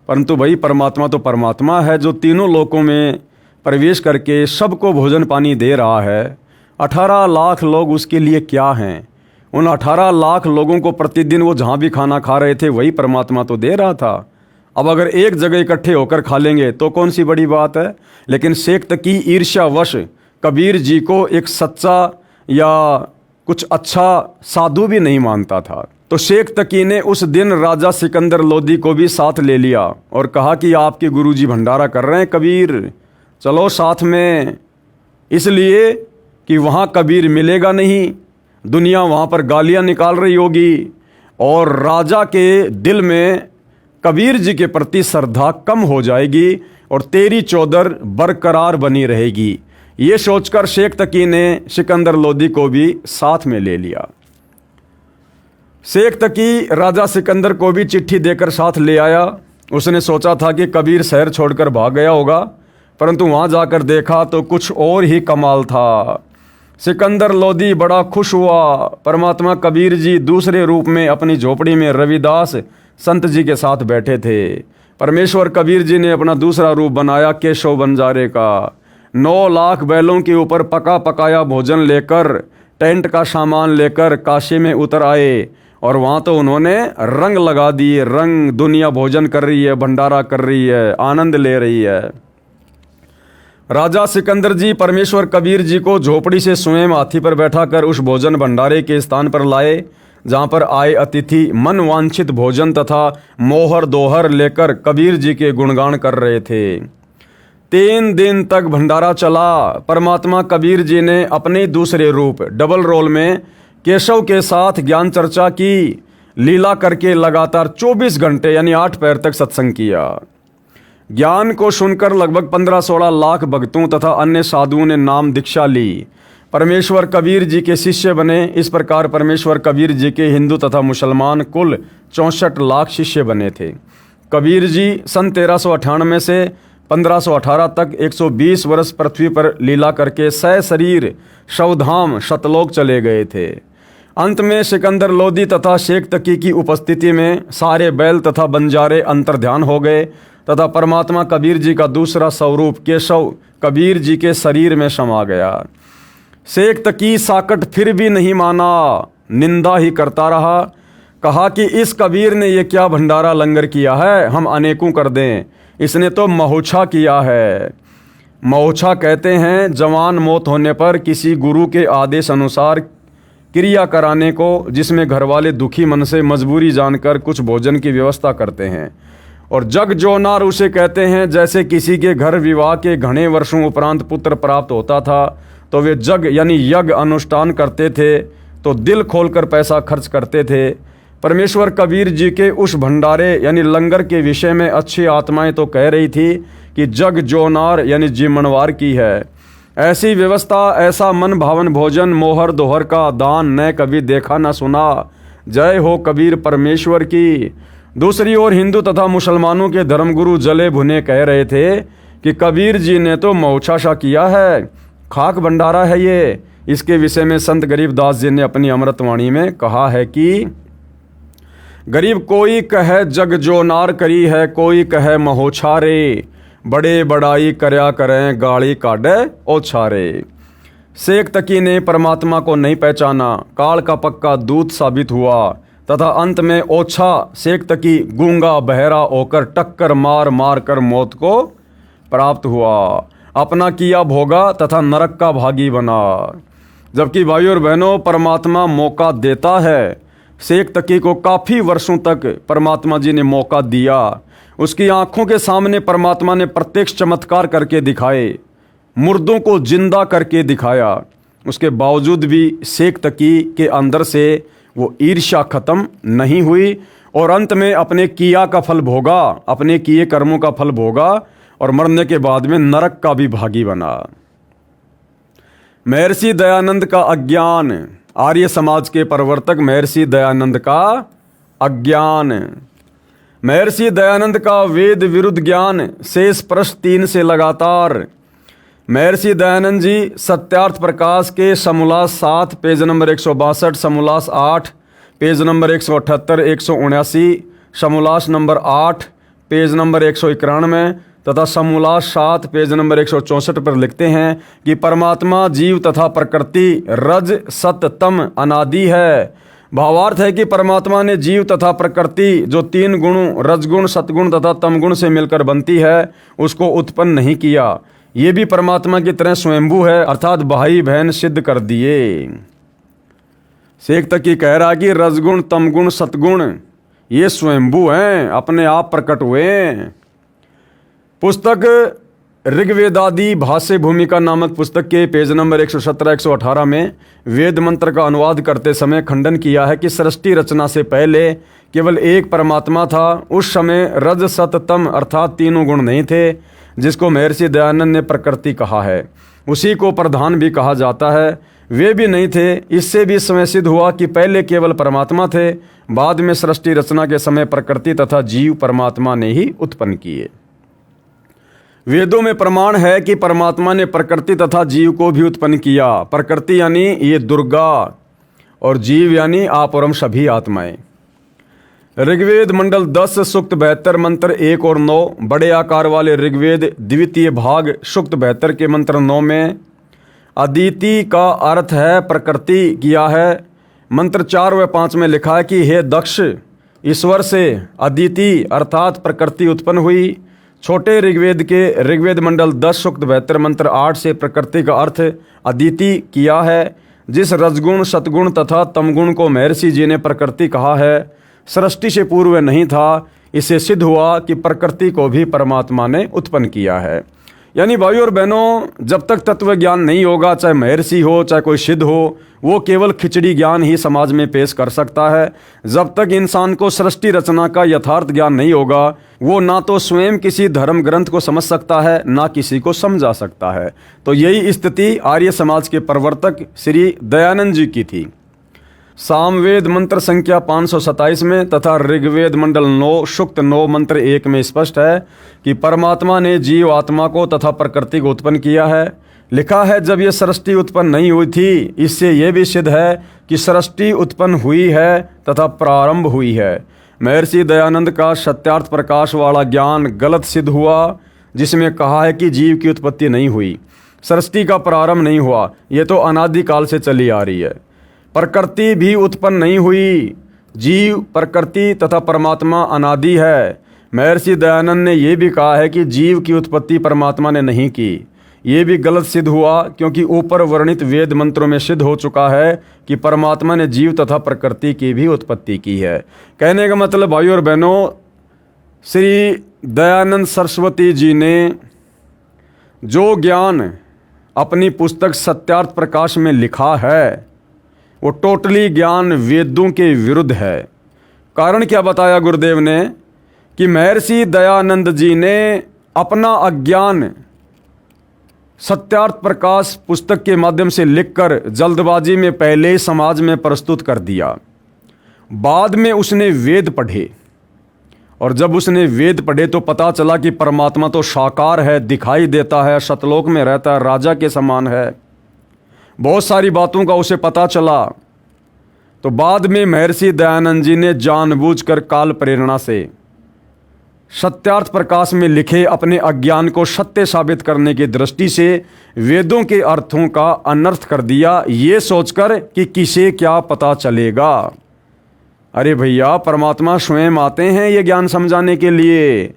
परंतु भाई परमात्मा तो परमात्मा है जो तीनों लोकों में प्रवेश करके सबको भोजन पानी दे रहा है। 18 लाख लोग उसके लिए क्या हैं? उन 18 लाख लोगों को प्रतिदिन वो जहाँ भी खाना खा रहे थे वही परमात्मा तो दे रहा था। अब अगर एक जगह इकट्ठे होकर खा लेंगे तो कौन सी बड़ी बात है। लेकिन शेख तकी ईर्ष्यावश कबीर जी को एक सच्चा या कुछ अच्छा साधु भी नहीं मानता था। तो शेख तकी ने उस दिन राजा सिकंदर लोदी को भी साथ ले लिया और कहा कि आपके गुरुजी भंडारा कर रहे हैं, कबीर चलो साथ में। इसलिए कि वहाँ कबीर मिलेगा नहीं, दुनिया वहाँ पर गालियाँ निकाल रही होगी और राजा के दिल में कबीर जी के प्रति श्रद्धा कम हो जाएगी और तेरी चौधर बरकरार बनी रहेगी। ये सोचकर शेख तकी ने सिकंदर लोदी को भी साथ में ले लिया। शेख तकी राजा सिकंदर को भी चिट्ठी देकर साथ ले आया। उसने सोचा था कि कबीर शहर छोड़कर भाग गया होगा, परंतु वहाँ जाकर देखा तो कुछ और ही कमाल था। सिकंदर लोदी बड़ा खुश हुआ। परमात्मा कबीर जी दूसरे रूप में अपनी झोपड़ी में रविदास संत जी के साथ बैठे थे। परमेश्वर कबीर जी ने अपना दूसरा रूप बनाया केशव बंजारे का। 9 लाख बैलों के ऊपर पका पकाया भोजन लेकर, टेंट का सामान लेकर काशी में उतर आए और वहाँ तो उन्होंने रंग लगा दिए। रंग, दुनिया भोजन कर रही है, भंडारा कर रही है, आनंद ले रही है। राजा सिकंदर जी परमेश्वर कबीर जी को झोपड़ी से स्वयं हाथी पर बैठाकर उस भोजन भंडारे के स्थान पर लाए जहाँ पर आए अतिथि मन वांछित भोजन तथा मोहर दोहर लेकर कबीर जी के गुणगान कर रहे थे। 3 दिन तक भंडारा चला। परमात्मा कबीर जी ने अपने दूसरे रूप डबल रोल में केशव के साथ ज्ञान चर्चा की, लीला करके लगातार 24 घंटे यानी 8 पैर तक सत्संग किया। ज्ञान को सुनकर लगभग 15-16 लाख भक्तों तथा अन्य साधुओं ने नाम दीक्षा ली, परमेश्वर कबीर जी के शिष्य बने। इस प्रकार परमेश्वर कबीर जी के हिंदू तथा मुसलमान कुल 64 लाख शिष्य बने थे। कबीर जी सन 1398 से 1518 तक 120 वर्ष पृथ्वी पर लीला करके सशरीर शवधाम सतलोक चले गए थे। अंत में सिकंदर लोदी तथा शेख तकी की उपस्थिति में सारे बैल तथा बंजारे अंतर्ध्यान हो गए तथा परमात्मा कबीर जी का दूसरा स्वरूप केशव कबीर जी के शरीर में समा गया। शेख तकी साकट फिर भी नहीं माना, निंदा ही करता रहा। कहा कि इस कबीर ने ये क्या भंडारा लंगर किया है, हम अनेकों कर दें। इसने तो महोछा किया है। महोछा कहते हैं जवान मौत होने पर किसी गुरु के आदेश अनुसार क्रिया कराने को, जिसमें घर वाले दुखी मन से मजबूरी जानकर कुछ भोजन की व्यवस्था करते हैं। और जग जोनार उसे कहते हैं। जैसे किसी के घर विवाह के घने वर्षों उपरांत पुत्र प्राप्त होता था तो वे जग यानी यज्ञ अनुष्ठान करते थे, तो दिल खोलकर पैसा खर्च करते थे। परमेश्वर कबीर जी के उस भंडारे यानी लंगर के विषय में अच्छी आत्माएं तो कह रही थी कि जग जोनार यानी जीमणवार की है। ऐसी व्यवस्था, ऐसा मन भावन भोजन, मोहर दोहर का दान न कभी देखा न सुना। जय हो कबीर परमेश्वर की। दूसरी ओर हिंदू तथा मुसलमानों के धर्मगुरु जले भुने कह रहे थे कि कबीर जी ने तो मौछाशा किया है, खाक भंडारा है ये। इसके विषय में संत गरीबदास जी ने अपनी अमृतवाणी में कहा है कि गरीब कोई कहे जग जो नार करी है, कोई कहे महोछारे, बड़े बड़ाई करया करें गाड़ी काढ़े ओछारे। शेख तकी ने परमात्मा को नहीं पहचाना, काल का पक्का दूत साबित हुआ तथा अंत में ओछा शेख तकी गूंगा बहरा होकर टक्कर मार मार कर मौत को प्राप्त हुआ। अपना किया भोगा तथा नरक का भागी बना। जबकि भाइयों और बहनों, परमात्मा मौका देता है। शेख तकी को काफ़ी वर्षों तक परमात्मा जी ने मौका दिया। उसकी आंखों के सामने परमात्मा ने प्रत्यक्ष चमत्कार करके दिखाए, मुर्दों को जिंदा करके दिखाया। उसके बावजूद भी शेख तकी के अंदर से वो ईर्ष्या खत्म नहीं हुई और अंत में अपने किया का फल भोगा, अपने किए कर्मों का फल भोगा और मरने के बाद में नरक का भी भागी बना। महर्षि दयानंद का अज्ञान, आर्य समाज के प्रवर्तक महर्षि दयानंद का अज्ञान। महर्षि दयानंद का वेद विरुद्ध ज्ञान, शेष प्रश्न 3 से लगातार। महर्षि दयानंद जी सत्यार्थ प्रकाश के समोल्लास 7 पेज नंबर 162, समोल्लास 8 पेज नंबर 178, 179, समोल्लास नंबर 8 पेज नंबर 191 तथा समोल्लास 7 पेज नंबर 164 पर लिखते हैं कि परमात्मा, जीव तथा प्रकृति रज सत तम अनादि है। भावार्थ है कि परमात्मा ने जीव तथा प्रकृति जो 3 गुणों रजगुण, सतगुण तथा तमगुण से मिलकर बनती है उसको उत्पन्न नहीं किया। ये भी परमात्मा की तरह स्वयंभू है, अर्थात भाई बहन सिद्ध कर दिए। शेख तकी कह रहा कि रजगुण, तमगुण, सतगुण ये स्वयंभू हैं, अपने आप प्रकट हुए हैं। पुस्तक ऋग्वेदादि भाष्य भूमिका नामक पुस्तक के पेज नंबर 117-118 में वेद मंत्र का अनुवाद करते समय खंडन किया है कि सृष्टि रचना से पहले केवल एक परमात्मा था। उस समय रज सत तम अर्थात 3 गुण नहीं थे, जिसको महर्षि दयानंद ने प्रकृति कहा है। उसी को प्रधान भी कहा जाता है, वे भी नहीं थे। इससे भी समय सिद्ध हुआ कि पहले केवल परमात्मा थे, बाद में सृष्टि रचना के समय प्रकृति तथा जीव परमात्मा ने ही उत्पन्न किए। वेदों में प्रमाण है कि परमात्मा ने प्रकृति तथा जीव को भी उत्पन्न किया। प्रकृति यानी ये दुर्गा और जीव यानी आप और हम सभी आत्माएं। ऋग्वेद मंडल 10 सूक्त 72 मंत्र 1 और 9, बड़े आकार वाले ऋग्वेद द्वितीय भाग सूक्त 72 के मंत्र 9 में अदिति का अर्थ है प्रकृति किया है। मंत्र 4 व 5 में लिखा है कि हे दक्ष, ईश्वर से अदिति अर्थात प्रकृति उत्पन्न हुई। छोटे ऋग्वेद के ऋग्वेद मंडल 10 सूक्त 72 मंत्र 8 से प्रकृति का अर्थ अदिति किया है। जिस रजगुण, सतगुण तथा तमगुण को महर्षि जी ने प्रकृति कहा है, सृष्टि से पूर्व नहीं था। इससे सिद्ध हुआ कि प्रकृति को भी परमात्मा ने उत्पन्न किया है। यानी भाइयों और बहनों, जब तक तत्व ज्ञान नहीं होगा, चाहे महर्षि हो चाहे कोई सिद्ध हो, वो केवल खिचड़ी ज्ञान ही समाज में पेश कर सकता है। जब तक इंसान को सृष्टि रचना का यथार्थ ज्ञान नहीं होगा, वो ना तो स्वयं किसी धर्म ग्रंथ को समझ सकता है, ना किसी को समझा सकता है। तो यही स्थिति आर्य समाज के प्रवर्तक श्री दयानंद जी की थी। सामवेद मंत्र संख्या 527 में तथा ऋग्वेद मंडल 9 सूक्त 9 मंत्र 1 में स्पष्ट है कि परमात्मा ने जीव आत्मा को तथा प्रकृति को उत्पन्न किया है। लिखा है, जब यह सृष्टि उत्पन्न नहीं हुई थी, इससे यह भी सिद्ध है कि सृष्टि उत्पन्न हुई है तथा प्रारंभ हुई है। महर्षि दयानंद का सत्यार्थ प्रकाश वाला ज्ञान गलत सिद्ध हुआ, जिसमें कहा है कि जीव की उत्पत्ति नहीं हुई, सृष्टि का प्रारंभ नहीं हुआ। ये तो अनादिकाल से चली आ रही है। प्रकृति भी उत्पन्न नहीं हुई। जीव, प्रकृति तथा परमात्मा अनादि है। महर्षि दयानंद ने यह भी कहा है कि जीव की उत्पत्ति परमात्मा ने नहीं की। ये भी गलत सिद्ध हुआ, क्योंकि ऊपर वर्णित वेद मंत्रों में सिद्ध हो चुका है कि परमात्मा ने जीव तथा प्रकृति की भी उत्पत्ति की है। कहने का मतलब भाइयों और बहनों, श्री दयानंद सरस्वती जी ने जो ज्ञान अपनी पुस्तक सत्यार्थ प्रकाश में लिखा है, वो टोटली ज्ञान वेदों के विरुद्ध है। कारण क्या बताया गुरुदेव ने कि महर्षि दयानंद जी ने अपना अज्ञान सत्यार्थ प्रकाश पुस्तक के माध्यम से लिखकर जल्दबाजी में पहले ही समाज में प्रस्तुत कर दिया। बाद में उसने वेद पढ़े और जब उसने वेद पढ़े तो पता चला कि परमात्मा तो साकार है, दिखाई देता है, सतलोक में रहता है, राजा के समान है। बहुत सारी बातों का उसे पता चला। तो बाद में महर्षि दयानंद जी ने जानबूझकर काल प्रेरणा से सत्यार्थ प्रकाश में लिखे अपने अज्ञान को सत्य साबित करने की दृष्टि से वेदों के अर्थों का अनर्थ कर दिया, ये सोचकर कि किसे क्या पता चलेगा। अरे भैया, परमात्मा स्वयं आते हैं ये ज्ञान समझाने के लिए।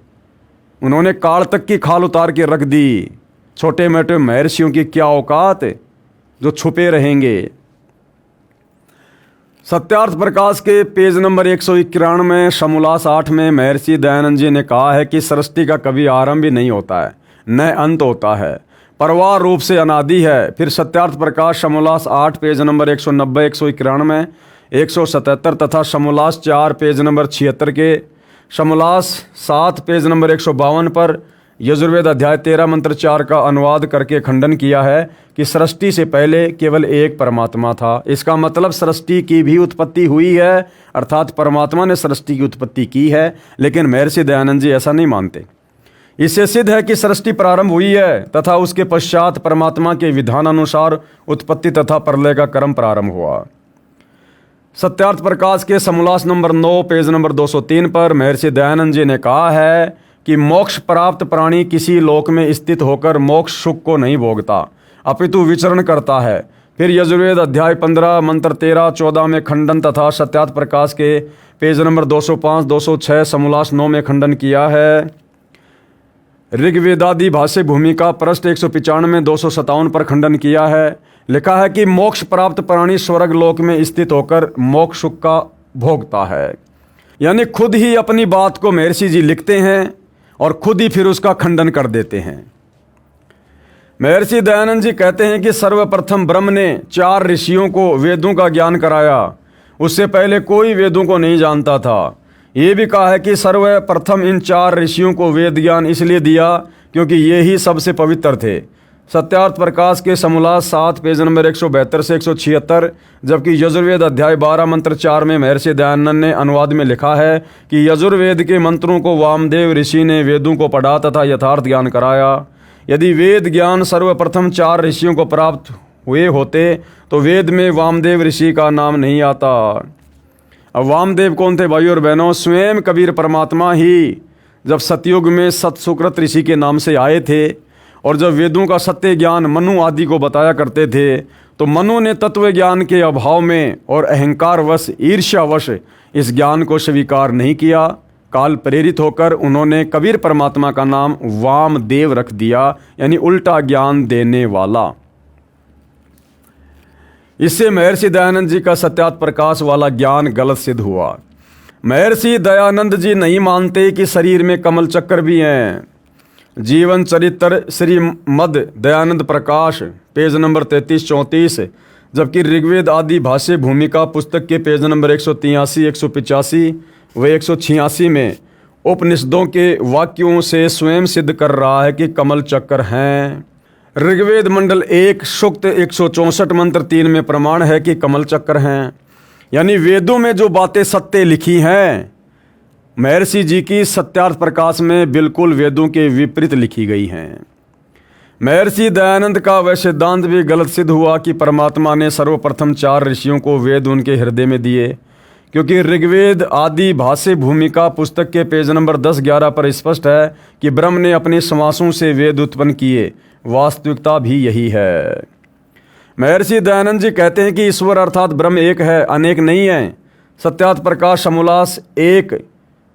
उन्होंने काल तक की खाल उतार के रख दी। छोटे मोटे महर्षियों की क्या औकात जो छुपे रहेंगे। सत्यार्थ प्रकाश के पेज नंबर 191 समोल्लास 8 में महर्षि दयानंद जी ने कहा है कि सृष्टि का कभी आरंभ भी नहीं होता है, न अंत होता है, परवार रूप से अनादि है। फिर सत्यार्थ प्रकाश समोल्लास 8 पेज नंबर 190, 191, 177 तथा समोल्लास 4 पेज नंबर 76 के, समोल्लास 7 पेज नंबर 152 पर यजुर्वेद अध्याय 13 मंत्र 4 का अनुवाद करके खंडन किया है कि सृष्टि से पहले केवल एक परमात्मा था। इसका मतलब सृष्टि की भी उत्पत्ति हुई है, अर्थात परमात्मा ने सृष्टि की उत्पत्ति की है। लेकिन महर्षि दयानंद जी ऐसा नहीं मानते। इससे सिद्ध है कि सृष्टि प्रारंभ हुई है तथा उसके पश्चात परमात्मा के विधान अनुसार उत्पत्ति तथा प्रलय का क्रम प्रारंभ हुआ। सत्यार्थ प्रकाश के समोल्लास नंबर 9 पेज नंबर 203 पर महर्षि दयानंद जी ने कहा है कि मोक्ष प्राप्त प्राणी किसी लोक में स्थित होकर मोक्ष सुख को नहीं भोगता, अपितु विचरण करता है। फिर यजुर्वेद अध्याय 15 मंत्र 13, 14 में खंडन तथा सत्यार्थ प्रकाश के पेज नंबर 205, 206 समोल्लास 9 में खंडन किया है। ऋग्वेदादि भाष्य भूमिका पृष्ठ 195, 257 पर खंडन किया है। लिखा है कि मोक्ष प्राप्त प्राणी स्वर्ग लोक में स्थित होकर मोक्ष सुख का भोगता है। यानी खुद ही अपनी बात को महर्षि जी लिखते हैं और खुद ही फिर उसका खंडन कर देते हैं। महर्षि दयानंद जी कहते हैं कि सर्वप्रथम ब्रह्म ने 4 ऋषियों को वेदों का ज्ञान कराया। उससे पहले कोई वेदों को नहीं जानता था। ये भी कहा है कि सर्वप्रथम इन 4 ऋषियों को वेद ज्ञान इसलिए दिया क्योंकि ये ही सबसे पवित्र थे। सत्यार्थ प्रकाश के समोल्लास 7 पेज नंबर 172 से 176, जबकि यजुर्वेद अध्याय 12 मंत्र 4 में महर्षि दयानंद ने अनुवाद में लिखा है कि यजुर्वेद के मंत्रों को वामदेव ऋषि ने वेदों को पढ़ा तथा यथार्थ ज्ञान कराया। यदि वेद ज्ञान सर्वप्रथम 4 ऋषियों को प्राप्त हुए होते तो वेद में वामदेव ऋषि का नाम नहीं आता। अब वामदेव कौन थे भाइयों और बहनों? स्वयं कबीर परमात्मा ही जब सतयुग में सतसुकृत ऋषि के नाम से आए थे और जब वेदों का सत्य ज्ञान मनु आदि को बताया करते थे तो मनु ने तत्व ज्ञान के अभाव में और अहंकारवश ईर्ष्यावश इस ज्ञान को स्वीकार नहीं किया। काल प्रेरित होकर उन्होंने कबीर परमात्मा का नाम वामदेव रख दिया, यानी उल्टा ज्ञान देने वाला। इससे महर्षि दयानंद जी का सत्यार्थ प्रकाश वाला ज्ञान गलत सिद्ध हुआ। महर्षि दयानंद जी नहीं मानते कि शरीर में कमल चक्र भी हैं। जीवन चरित्र श्री मद दयानंद प्रकाश पेज नंबर 33-34, जबकि ऋग्वेद आदि भाष्य भूमिका पुस्तक के पेज नंबर 183, 185 व 186 में उपनिषदों के वाक्यों से स्वयं सिद्ध कर रहा है कि कमल चक्र हैं। ऋग्वेद मंडल 1 सूक्त 164 मंत्र 3 में प्रमाण है कि कमल चक्र हैं। यानी वेदों में जो बातें सत्य लिखी हैं महर्षि जी की सत्यार्थ प्रकाश में बिल्कुल वेदों के विपरीत लिखी गई हैं। महर्षि दयानंद का वह सिद्धांत भी गलत सिद्ध हुआ कि परमात्मा ने सर्वप्रथम 4 ऋषियों को वेद उनके हृदय में दिए, क्योंकि ऋग्वेद आदि भाष्य भूमिका पुस्तक के पेज नंबर 10-11 पर स्पष्ट है कि ब्रह्म ने अपने श्वासों से वेद उत्पन्न किए। वास्तविकता भी यही है। महर्षि दयानंद जी कहते हैं कि ईश्वर अर्थात ब्रह्म एक है, अनेक नहीं है। सत्यार्थ प्रकाश समोल्लास 1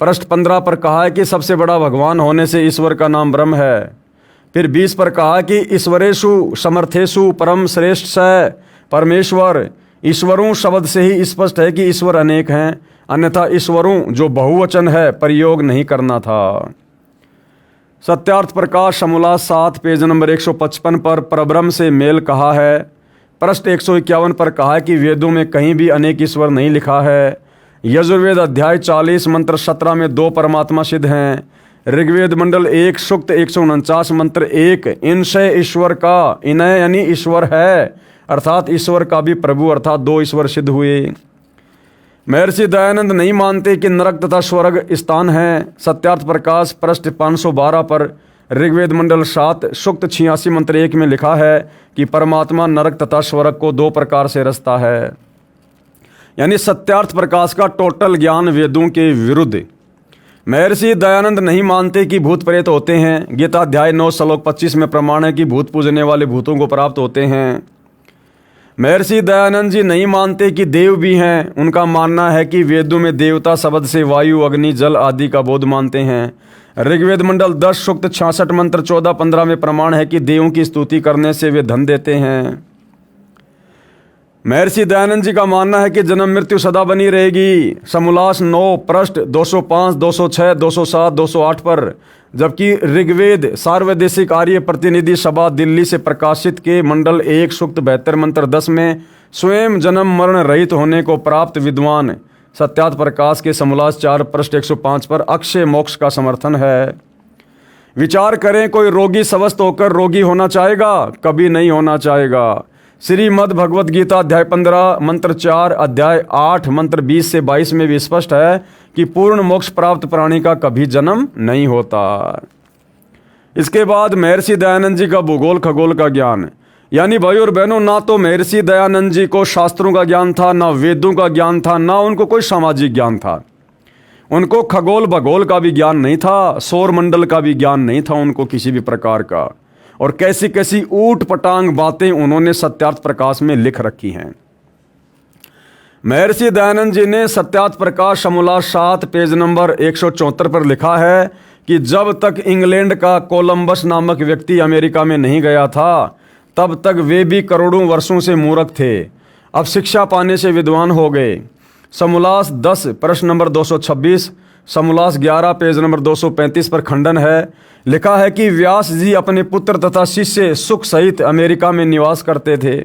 पृष्ठ 15 पर कहा है कि सबसे बड़ा भगवान होने से ईश्वर का नाम ब्रह्म है। फिर 20 पर कहा कि ईश्वरेषु समर्थेषु परम श्रेष्ठ स परमेश्वर। ईश्वरों शब्द से ही स्पष्ट है कि ईश्वर अनेक हैं, अन्यथा ईश्वरों जो बहुवचन है प्रयोग नहीं करना था। सत्यार्थ प्रकाश समोल्लास 7 पेज नंबर 155 पर परब्रह्म से मेल कहा है। पृष्ठ 151 पर कहा है कि वेदों में कहीं भी अनेक ईश्वर नहीं लिखा है। यजुर्वेद अध्याय 40 मंत्र 17 में 2 परमात्मा सिद्ध हैं। ऋग्वेद मंडल 1 सूक्त 149 मंत्र 1, इनसे ईश्वर का, इनय यानी ईश्वर है, अर्थात ईश्वर का भी प्रभु, अर्थात 2 ईश्वर सिद्ध हुए। महर्षि दयानंद नहीं मानते कि नरक तथा स्वर्ग स्थान हैं। सत्यार्थ प्रकाश पृष्ठ 512 पर ऋग्वेद मंडल 7 सूक्त 86 मंत्र 1 में लिखा है कि परमात्मा नरक तथा स्वर्ग को 2 प्रकार से रचता है। यानी सत्यार्थ प्रकाश का टोटल ज्ञान वेदों के विरुद्ध। महर्षि दयानंद नहीं मानते कि भूत प्रेत होते हैं। गीता अध्याय 9 श्लोक 25 में प्रमाण है कि भूत पूजने वाले भूतों को प्राप्त होते हैं। महर्षि दयानंद जी नहीं मानते कि देव भी हैं। उनका मानना है कि वेदों में देवता शब्द से वायु, अग्नि, जल आदि का बोध मानते हैं। ऋग्वेद मंडल 10 सूक्त 66 मंत्र 14-15 में प्रमाण है कि देवों की स्तुति करने से वे धन देते हैं। महर्षि दयानंद जी का मानना है कि जन्म मृत्यु सदा बनी रहेगी। समोल्लास 9 पृष्ठ 205, 206, 207, 208 पर। जबकि ऋग्वेद सार्वदेशिक आर्य प्रतिनिधि सभा दिल्ली से प्रकाशित के मंडल 1 सूक्त 72 मंत्र 10 में स्वयं जन्म मरण रहित होने को प्राप्त विद्वान सत्यार्थ प्रकाश के समोल्लास 4 पृष्ठ 105 पर अक्षय मोक्ष का समर्थन है। विचार करें, कोई रोगी स्वस्थ होकर रोगी होना चाहेगा? कभी नहीं होना चाहेगा। श्रीमद् भगवद गीता अध्याय 15 मंत्र 4, अध्याय 8 मंत्र 20 से 22 में भी स्पष्ट है कि पूर्ण मोक्ष प्राप्त प्राणी का कभी जन्म नहीं होता। इसके बाद महर्षि दयानंद जी का भूगोल खगोल का ज्ञान। यानी भाई और बहनों, ना तो महर्षि दयानंद जी को शास्त्रों का ज्ञान था, ना वेदों का ज्ञान था, ना उनको कोई सामाजिक ज्ञान था। उनको खगोल भगोल का भी ज्ञान नहीं था, सौर मंडल का भी ज्ञान नहीं था उनको किसी भी प्रकार का। और कैसी कैसी ऊट पटांग बातें उन्होंने सत्यार्थ प्रकाश में लिख रखी हैं। महर्षि दयानंद जी ने सत्यार्थ प्रकाश समोल्लास 7 पेज नंबर 174 पर लिखा है कि जब तक इंग्लैंड का कोलंबस नामक व्यक्ति अमेरिका में नहीं गया था, तब तक वे भी करोड़ों वर्षों से मूर्ख थे। अब शिक्षा पाने से विद्वान हो गए। समोल्लास 10 प्रश्न नंबर 226, समोल्लास 11 पेज नंबर 235 पर खंडन है। लिखा है कि व्यास जी अपने पुत्र तथा शिष्य सुख सहित अमेरिका में निवास करते थे।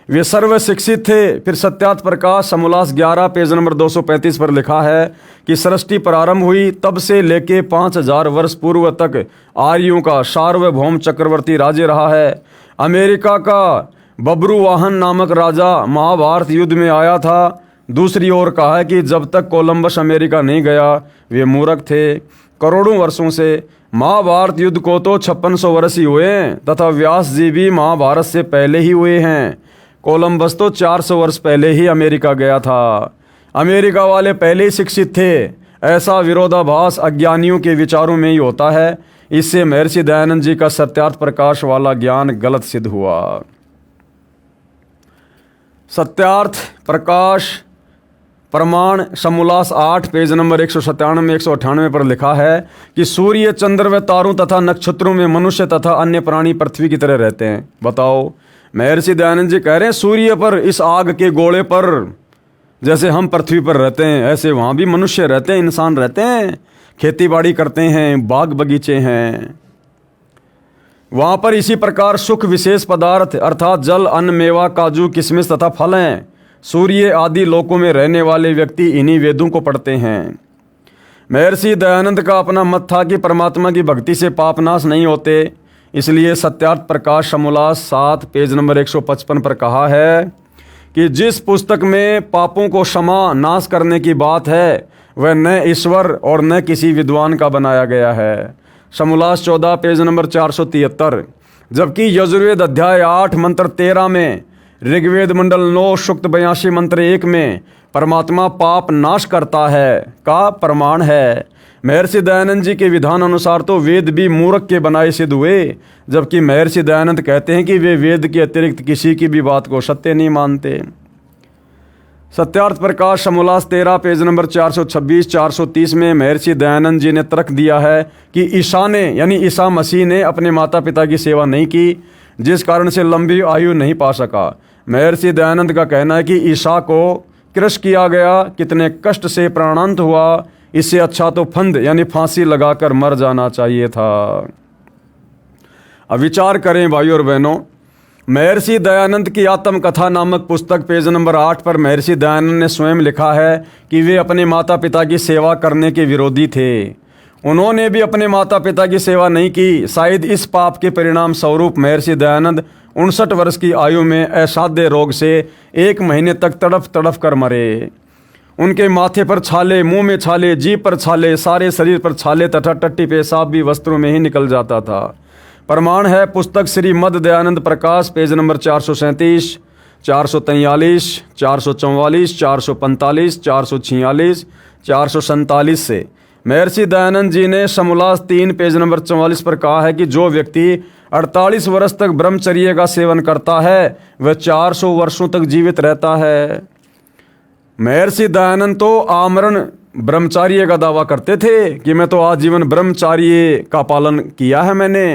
वे सर्व शिक्षित थे। फिर सत्यार्थ प्रकाश समोल्लास 11 पेज नंबर 235 पर लिखा है कि सृष्टि प्रारंभ हुई तब से लेके 5000 वर्ष पूर्व तक आर्यों का सार्वभौम चक्रवर्ती राज्य रहा है। अमेरिका का बब्रुवाहन नामक राजा महाभारत युद्ध में आया था। दूसरी ओर कहा है कि जब तक कोलंबस अमेरिका नहीं गया वे मूर्ख थे। करोड़ों वर्षों से महाभारत युद्ध को तो 5600 वर्ष ही हुए हैं तथा व्यास जी भी महाभारत से पहले ही हुए हैं। कोलंबस तो 400 वर्ष पहले ही अमेरिका गया था। अमेरिका वाले पहले ही शिक्षित थे। ऐसा विरोधाभास अज्ञानियों के विचारों में ही होता है। इससे महर्षि दयानंद जी का सत्यार्थ प्रकाश वाला ज्ञान गलत सिद्ध हुआ। सत्यार्थ प्रकाश प्रमाण समोल्लास 8 पेज नंबर 197 198 पर लिखा है कि सूर्य, चंद्र व तारों तथा नक्षत्रों में मनुष्य तथा अन्य प्राणी पृथ्वी की तरह रहते हैं। बताओ, महर्षि दयानंद जी कह रहे हैं सूर्य पर, इस आग के गोले पर जैसे हम पृथ्वी पर रहते हैं ऐसे वहाँ भी मनुष्य रहते हैं, इंसान रहते हैं, खेती बाड़ी करते हैं, बाग बगीचे हैं। वहाँ पर इसी प्रकार सुख विशेष पदार्थ अर्थात जल, अन्न, मेवा, काजू, किशमिश तथा फल हैं। सूर्य आदि लोकों में रहने वाले व्यक्ति इन्हीं वेदों को पढ़ते हैं। महर्षि दयानंद का अपना मत था कि परमात्मा की भक्ति से पाप नाश नहीं होते। इसलिए सत्यार्थ प्रकाश समोल्लास 7 पेज नंबर 155 पर कहा है कि जिस पुस्तक में पापों को क्षमा नाश करने की बात है वह न ईश्वर और न किसी विद्वान का बनाया गया है। समोल्लास 14 पेज नंबर 473। जबकि यजुर्वेद अध्याय 8 मंत्र 13 में, ऋग्वेद मंडल 9 सूक्त 82 मंत्र 1 में परमात्मा पाप नाश करता है का प्रमाण है। महर्षि दयानंद जी के विधान अनुसार तो वेद भी मूर्ख के बनाए सिद्ध हुए, जबकि महर्षि दयानंद कहते हैं कि वे वेद के अतिरिक्त किसी की भी बात को सत्य नहीं मानते। सत्यार्थ प्रकाश समोल्लास 13 पेज नंबर 426 430 में महर्षि दयानंद जी ने तर्क दिया है कि ईसा ने यानी ईसा मसीह ने अपने माता पिता की सेवा नहीं की, जिस कारण से लंबी आयु नहीं पा सका। महर्षि दयानंद का कहना है कि ईसा को क्रश किया गया, कितने कष्ट से प्राणांत हुआ, इससे अच्छा तो फंद यानी फांसी लगाकर मर जाना चाहिए था। अब विचार करें भाइयों और बहनों, महर्षि दयानंद की आत्मकथा नामक पुस्तक पेज नंबर 8 पर महर्षि दयानंद ने स्वयं लिखा है कि वे अपने माता पिता की सेवा करने के विरोधी थे। उन्होंने भी अपने माता पिता की सेवा नहीं की। शायद इस पाप के परिणाम स्वरूप महर्षि दयानंद 59 वर्ष की आयु में असाध्य रोग से 1 महीने तक तड़फ तड़फ कर मरे। उनके माथे पर छाले, मुंह में छाले, जीभ पर छाले, सारे शरीर पर छाले तथा टट्टी पेशाब भी वस्त्रों में ही निकल जाता था। प्रमाण है पुस्तक श्री मद दयानंद प्रकाश पेज नंबर 437, 443, 444, 445, 446, 447 से। महर्षि दयानंद जी ने समोल्लास 3 पेज नंबर 44 पर कहा है कि जो व्यक्ति 48 वर्ष तक ब्रह्मचर्य का सेवन करता है वह 400 वर्षों तक जीवित रहता है। महर्षि दयानंद तो आमरण ब्रह्मचार्य का दावा करते थे कि मैं तो आजीवन ब्रह्मचार्य का पालन किया है मैंने।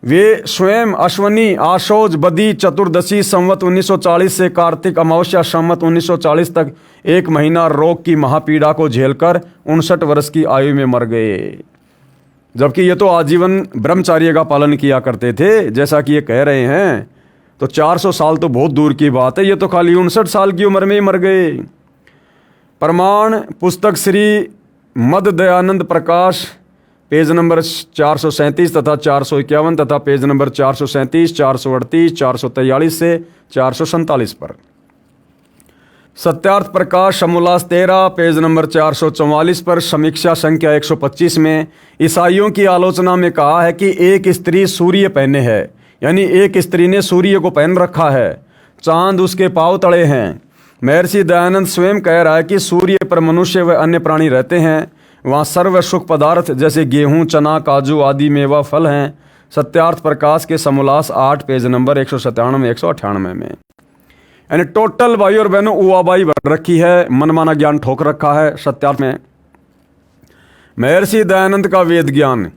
वे स्वयं अश्वनी, आशोज, बदी, चतुर्दशी संवत 1940 से कार्तिक अमावस्या संवत 1940 तक 1 महीना रोग की महापीड़ा को झेलकर 59 वर्ष की आयु में मर गए। जबकि ये तो आजीवन ब्रह्मचार्य का पालन किया करते थे जैसा कि ये कह रहे हैं। तो 400 साल तो बहुत दूर की बात है, ये तो खाली 59 साल की उम्र में ही मर गए। प्रमाण पुस्तक श्री मद दयानंद प्रकाश पेज नंबर 437 तथा 451 तथा पेज नंबर 437, 438, 443 से 447 पर। सत्यार्थ प्रकाश समोल्लास 13 पेज नंबर 444 पर समीक्षा संख्या 125 में ईसाइयों की आलोचना में कहा है कि एक स्त्री सूर्य पहने है, यानी एक स्त्री ने सूर्य को पहन रखा है, चांद उसके पांव तले हैं। महर्षि दयानंद स्वयं कह रहा है कि सूर्य पर मनुष्य व अन्य प्राणी रहते हैं, वहाँ सर्व सुख पदार्थ जैसे गेहूं, चना, काजू आदि मेवा फल हैं। सत्यार्थ प्रकाश के समोल्लास 8 पेज नंबर 197, 198 में। यानी टोटल भाई और बहनों उवाबाई भर रखी है, मनमाना ज्ञान ठोक रखा है सत्यार्थ में। महर्षि दयानंद का वेद ज्ञान,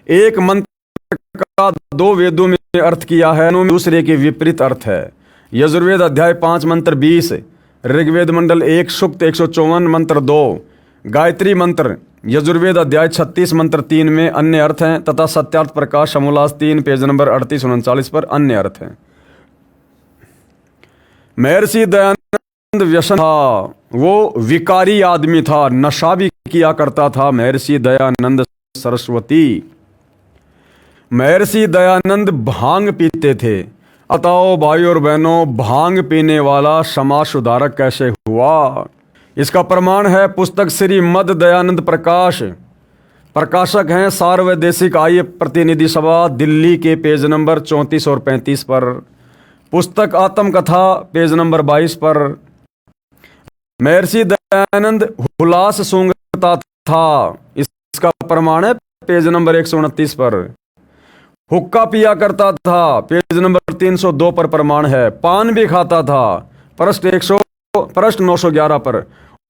एक मंत्र का 2 वेदों में अर्थ किया है, दूसरे के विपरीत अर्थ है। यजुर्वेद अध्याय 5 मंत्र 20, ऋग्वेद मंडल 1 सूक्त 154 मंत्र 2, गायत्री मंत्र यजुर्वेद अध्याय 36 मंत्र 3 में अन्य अर्थ हैं तथा सत्यार्थ प्रकाश समोल्लास 3 पेज नंबर 38-39 पर अन्य अर्थ हैं। महर्षि दयानंद व्यसन था, वो विकारी आदमी था, नशा भी किया करता था। महर्षि दयानंद सरस्वती, महर्षि दयानंद भांग पीते थे। अताओ भाई और बहनों, भांग पीने वाला समाज सुधारक कैसे हुआ? इसका प्रमाण है पुस्तक श्री मद दयानंद प्रकाश, प्रकाशक हैं सार्वदेशिक आय प्रतिनिधि सभा दिल्ली के पेज नंबर 34 और 35 पर। पुस्तक आत्मकथा पेज नंबर 22 पर। महर्षि दयानंद हुलास सूंघता था, इसका प्रमाण है पेज नंबर 129 पर। हुक्का पिया करता था, पेज नंबर 302 पर प्रमाण है। पान भी खाता था, पृष्ठ 911 पर।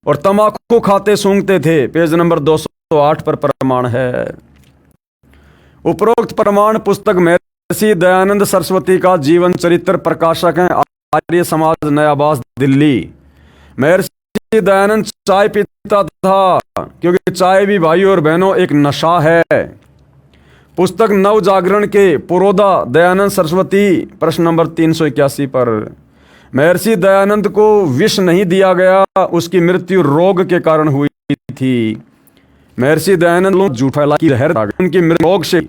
और तंबाकू खाते सूंघते थे, पेज नंबर 208 पर प्रमाण है। उपरोक्त प्रमाण पुस्तक महर्षि दयानंद सरस्वती का जीवन चरित्र, प्रकाशक हैं आर्य समाज नयाबास दिल्ली। महर्षि दयानंद चाय पीता था, क्योंकि चाय भी भाई और बहनों एक नशा है। पुस्तक नव जागरण के पुरोधा दयानंद सरस्वती, प्रश्न नंबर 381 पर। महर्षि दयानंद को विष नहीं दिया गया, उसकी मृत्यु रोग के कारण हुई थी। महर्षि दयानंद झूठ फैला की लहर उनकी मृत्यु रोग से।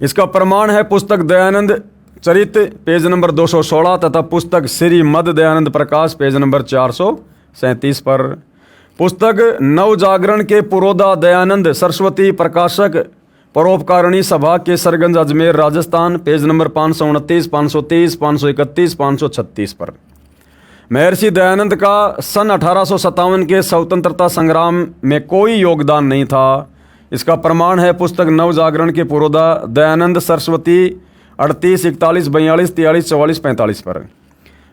इसका प्रमाण है पुस्तक दयानंद चरित पेज नंबर 216 तथा पुस्तक श्री मद दयानंद प्रकाश पेज नंबर 437 पर। पुस्तक नव जागरण के पुरोधा दयानंद सरस्वती, प्रकाशक परोपकारिणी सभा के सरगंज अजमेर राजस्थान, पेज नंबर 529, 530, 531, 536 पर। महर्षि दयानंद का सन 1857 के स्वतंत्रता संग्राम में कोई योगदान नहीं था। इसका प्रमाण है पुस्तक नव जागरण के पुरोधा दयानंद सरस्वती 38, 41, 42, 43, 44, 45 पर।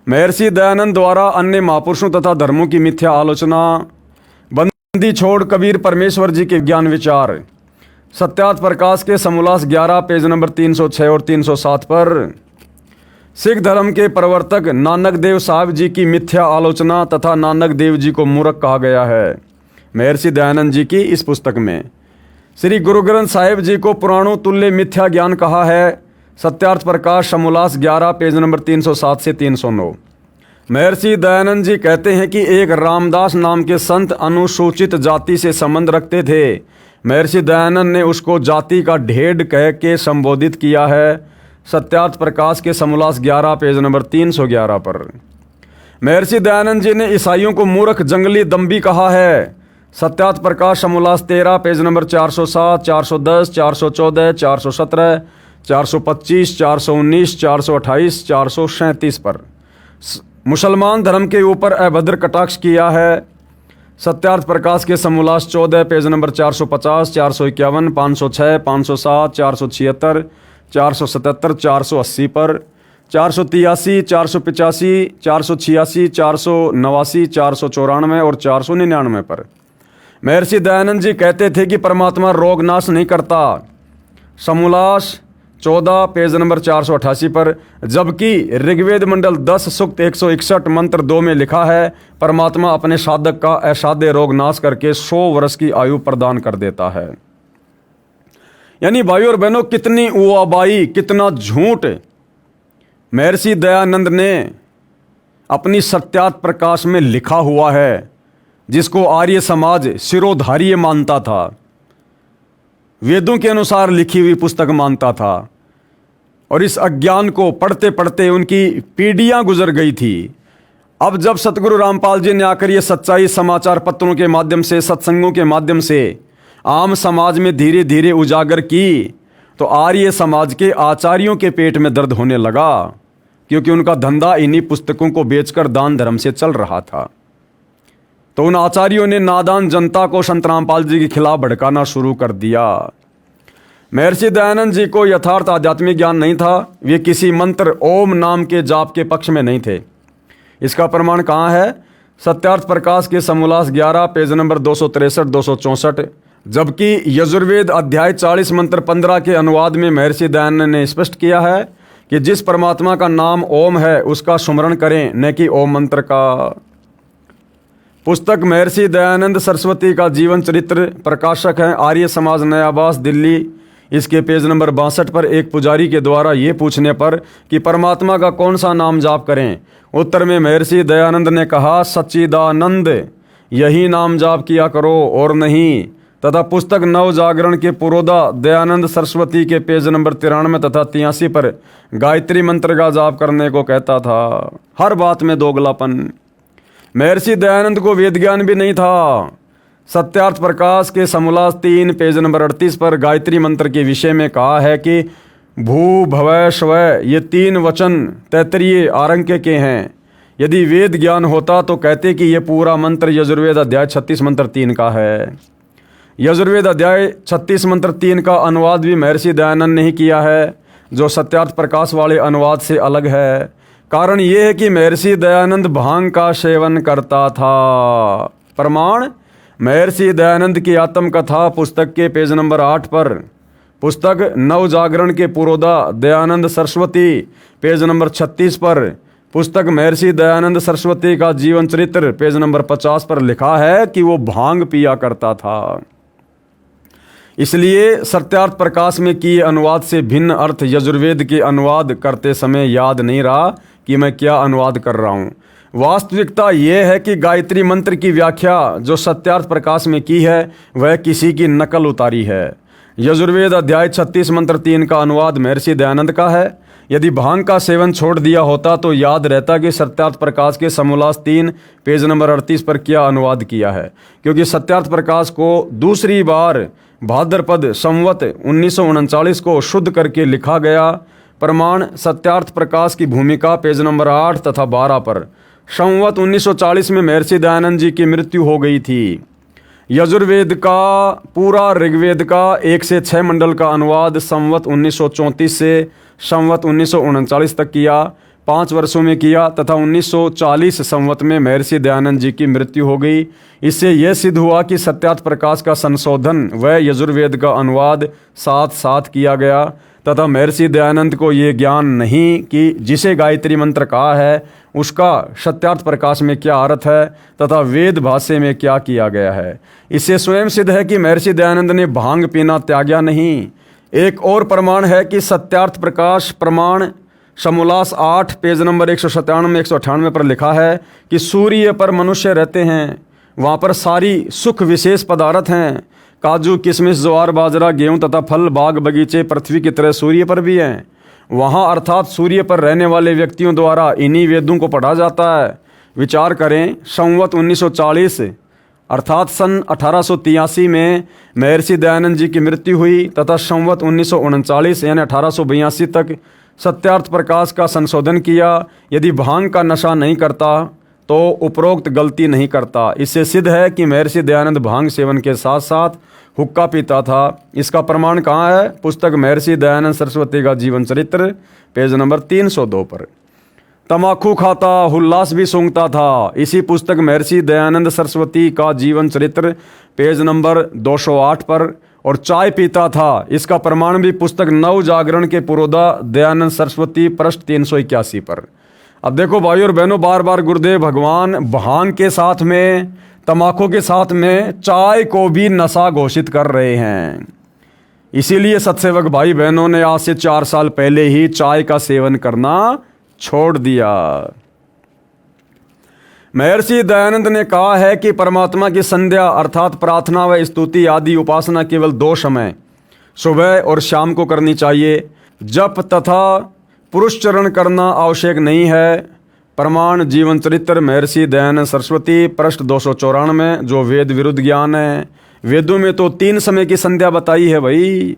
महर्षि दयानंद द्वारा अन्य महापुरुषों तथा धर्मों की मिथ्या आलोचना, बंदी छोड़ कबीर परमेश्वर जी के ज्ञान विचार। सत्यार्थ प्रकाश के समोल्लास 11 पेज नंबर 306 और 307 पर। सिख धर्म के प्रवर्तक नानक देव साहब जी की मिथ्या आलोचना तथा नानक देव जी को मूर्ख कहा गया है। महर्षि दयानंद जी की इस पुस्तक में श्री गुरु ग्रंथ साहिब जी को पुराणों तुल्य मिथ्या ज्ञान कहा है। सत्यार्थ प्रकाश समोल्लास 11 पेज नंबर 307 से 309। महर्षि दयानंद जी कहते हैं कि एक रामदास नाम के संत अनुसूचित जाति से संबंध रखते थे। महर्षि दयानंद ने उसको जाति का ढेड कह के संबोधित किया है। सत्यार्थ प्रकाश के समोल्लास 11 पेज नंबर 311 पर। महर्षि दयानंद जी ने ईसाइयों को मूर्ख, जंगली, दम्भी कहा है। सत्यार्थ प्रकाश समोल्लास 13 पेज नंबर 407, 410, 414, 417, 425, 419, 428, 437 पर मुसलमान धर्म के ऊपर अभद्र कटाक्ष किया है। सत्यार्थ प्रकाश के समोल्लास 14 पेज नंबर 450, 451, 506, 507, 476, 477, 480 पर 483, 485, 486, 489, 494 और 499 पर महर्षि दयानंद जी कहते थे कि परमात्मा रोग नाश नहीं करता। समोल्लास 14 पेज नंबर 488 पर, जबकि ऋग्वेद मंडल 10 सूक्त 161 मंत्र 2 में लिखा है परमात्मा अपने साधक का असाध्य रोग नाश करके 100 वर्ष की आयु प्रदान कर देता है। यानी भाइयों और बहनों, कितनी उआबाई, कितना झूठ महर्षि दयानंद ने अपनी सत्यार्थ प्रकाश में लिखा हुआ है, जिसको आर्य समाज शिरोधार्य मानता था, वेदों के अनुसार लिखी हुई पुस्तक मानता था। और इस अज्ञान को पढ़ते पढ़ते उनकी पीढ़ियां गुजर गई थी। अब जब सतगुरु रामपाल जी ने आकर ये सच्चाई समाचार पत्रों के माध्यम से, सत्संगों के माध्यम से आम समाज में धीरे धीरे उजागर की, तो आर्य समाज के आचार्यों के पेट में दर्द होने लगा, क्योंकि उनका धंधा इन्हीं पुस्तकों को बेचकर दान धर्म से चल रहा था। तो उन आचार्यों ने नादान जनता को संत रामपाल जी के खिलाफ भड़काना शुरू कर दिया। महर्षि दयानंद जी को यथार्थ आध्यात्मिक ज्ञान नहीं था। वे किसी मंत्र ओम नाम के जाप के पक्ष में नहीं थे। इसका प्रमाण कहाँ है? सत्यार्थ प्रकाश के समोल्लास 11 पेज नंबर 263, 264। जबकि यजुर्वेद अध्याय 40 मंत्र 15 के अनुवाद में महर्षि दयानंद ने स्पष्ट किया है कि जिस परमात्मा का नाम ओम है उसका सुमरण करें, न कि ओम मंत्र का। पुस्तक महर्षि दयानंद सरस्वती का जीवन चरित्र, प्रकाशक हैं आर्य समाज, नया आवास, दिल्ली। इसके पेज नंबर 62 पर एक पुजारी के द्वारा ये पूछने पर कि परमात्मा का कौन सा नाम जाप करें, उत्तर में महर्षि दयानंद ने कहा सच्चिदानंद, यही नाम जाप किया करो और नहीं। तथा पुस्तक नव जागरण के पुरोधा दयानंद सरस्वती के पेज नंबर 93 तथा 83 पर गायत्री मंत्र का जाप करने को कहता था। हर बात में दोगलापन। महर्षि दयानंद को वेद ज्ञान भी नहीं था। सत्यार्थ प्रकाश के समोल्लास 3 पेज नंबर 38 पर गायत्री मंत्र के विषय में कहा है कि भू भवै स्वै, ये 3 वचन तैतरीय आरंक्य के हैं। यदि वेद ज्ञान होता तो कहते कि ये पूरा मंत्र यजुर्वेद अध्याय 36 मंत्र 3 का है। यजुर्वेद अध्याय 36 मंत्र 3 का अनुवाद भी महर्षि दयानंद ने ही किया है, जो सत्यार्थ प्रकाश वाले अनुवाद से अलग है। कारण ये है कि महर्षि दयानंद भांग का सेवन करता था। प्रमाण महर्षि दयानंद की आत्मकथा पुस्तक के पेज नंबर 8 पर, पुस्तक नव जागरण के पुरोधा दयानंद सरस्वती पेज नंबर 36 पर, पुस्तक महर्षि दयानंद सरस्वती का जीवन चरित्र पेज नंबर 50 पर लिखा है कि वो भांग पिया करता था। इसलिए सत्यार्थ प्रकाश में किए अनुवाद से भिन्न अर्थ यजुर्वेद के अनुवाद करते समय याद नहीं रहा कि मैं क्या अनुवाद कर रहा हूँ। वास्तविकता यह है कि गायत्री मंत्र की व्याख्या जो सत्यार्थ प्रकाश में की है वह किसी की नकल उतारी है। यजुर्वेद अध्याय 36 मंत्र 3 का अनुवाद महर्षि दयानंद का है। यदि भांग का सेवन छोड़ दिया होता तो याद रहता कि सत्यार्थ प्रकाश के समोल्लास 3 पेज नंबर 38 पर क्या अनुवाद किया है, क्योंकि सत्यार्थ प्रकाश को दूसरी बार भाद्रपद संवत 1939 को शुद्ध करके लिखा गया। प्रमाण सत्यार्थ प्रकाश की भूमिका पेज नंबर 8 तथा 12 पर। संवत 1940 में महर्षि दयानंद जी की मृत्यु हो गई थी। यजुर्वेद का पूरा ऋग्वेद का 1 से 6 मंडल का अनुवाद संवत 1934 से संवत 1939 तक किया, 5 वर्षों में किया तथा 1940 संवत में महर्षि दयानंद जी की मृत्यु हो गई। इससे यह सिद्ध हुआ कि सत्यार्थ प्रकाश का संशोधन व यजुर्वेद का अनुवाद साथ साथ किया गया तथा महर्षि दयानंद को ये ज्ञान नहीं कि जिसे गायत्री मंत्र कहा है उसका सत्यार्थ प्रकाश में क्या अर्थ है तथा वेद भाष्य में क्या किया गया है। इससे स्वयं सिद्ध है कि महर्षि दयानंद ने भांग पीना त्यागा नहीं। एक और प्रमाण है कि सत्यार्थ प्रकाश प्रमाण समोल्लास 8 पेज नंबर 197 198 पर लिखा है कि सूर्य पर मनुष्य रहते हैं, वहाँ पर सारी सुख विशेष पदार्थ हैं। काजू किशमिश ज्वार बाजरा गेहूँ तथा फल बाग बगीचे पृथ्वी की तरह सूर्य पर भी हैं। वहाँ अर्थात सूर्य पर रहने वाले व्यक्तियों द्वारा इन्हीं वेदों को पढ़ा जाता है। विचार करें, संवत 1940 अर्थात सन 1883 में महर्षि दयानंद जी की मृत्यु हुई तथा संवत 1939 यानी 1882 तक सत्यार्थ प्रकाश का संशोधन किया। यदि भांग का नशा नहीं करता तो उपरोक्त गलती नहीं करता। इससे सिद्ध है कि महर्षि दयानंद भांग सेवन के साथ साथ हुक्का पीता था। इसका प्रमाण कहाँ है? पुस्तक महर्षि दयानंद सरस्वती का जीवन चरित्र पेज नंबर 302 पर। तमाकू खाता, हुल्लास भी सूंघता था, इसी पुस्तक महर्षि दयानंद सरस्वती का जीवन चरित्र पेज नंबर 208 पर। और चाय पीता था, इसका प्रमाण भी पुस्तक नव जागरण के पुरोधा दयानंद सरस्वती पृष्ठ 381 पर। अब देखो भाई और बहनों, बार बार गुरुदेव भगवान भांग के साथ में, तमाकू के साथ में चाय को भी नशा घोषित कर रहे हैं। इसीलिए सत्सेवक भाई बहनों ने आज से 4 साल पहले ही चाय का सेवन करना छोड़ दिया। महर्षि दयानंद ने कहा है कि परमात्मा की संध्या अर्थात प्रार्थना व स्तुति आदि उपासना केवल 2 समय सुबह और शाम को करनी चाहिए। जप तथा पुरुषचरण करना आवश्यक नहीं है। प्रमाण जीवन चरित्र महर्षि दयानंद सरस्वती पृष्ठ 294, जो वेद विरुद्ध ज्ञान है। वेदों में तो 3 समय की संध्या बताई है भाई।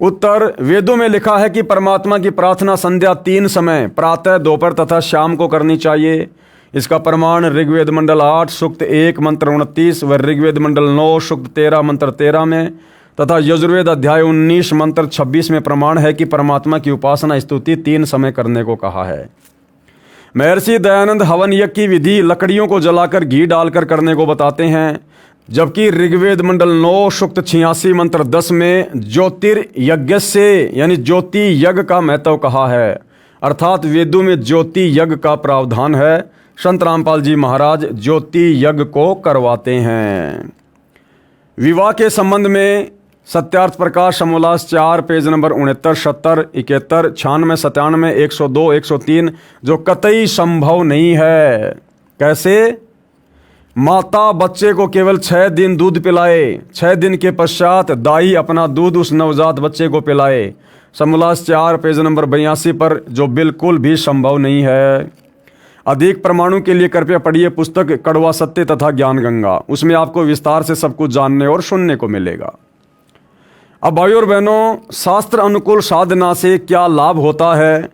उत्तर, वेदों में लिखा है कि परमात्मा की प्रार्थना संध्या 3 समय प्रातः, दोपहर तथा शाम को करनी चाहिए। इसका प्रमाण ऋग्वेद मंडल 8 सूक्त 1 मंत्र 29 व ऋग्वेद मंडल 9 सूक्त 13 मंत्र 13 में तथा यजुर्वेद अध्याय 19 मंत्र 26 में प्रमाण है कि परमात्मा की उपासना स्तुति 3 समय करने को कहा है। महर्षि दयानंद हवन यज्ञ की विधि लकड़ियों को जलाकर घी डालकर करने को बताते हैं, जबकि ऋग्वेद मंडल 9 सूक्त 86 मंत्र 10 में ज्योतिर्यज्ञ से यानी ज्योति यज्ञ का महत्व कहा है। अर्थात वेदों में ज्योति यज्ञ का प्रावधान है। संत रामपाल जी महाराज ज्योति यज्ञ को करवाते हैं। विवाह के संबंध में सत्यार्थ प्रकाश समोल्लास 4 पेज नंबर 69, 70, 71, 96, 97, 102, 103 जो कतई संभव नहीं है। कैसे? माता बच्चे को केवल 6 दिन दूध पिलाए, 6 दिन के पश्चात दाई अपना दूध उस नवजात बच्चे को पिलाए। समोल्लास 4 पेज नंबर 82 पर, जो बिल्कुल भी संभव नहीं है। अधिक प्रमाणों के लिए कृपया पढ़िए पुस्तक कड़वा सत्य तथा ज्ञान गंगा, उसमें आपको विस्तार से सब कुछ जानने और सुनने को मिलेगा। अब भाइयों और बहनों, शास्त्र अनुकूल साधना से क्या लाभ होता है?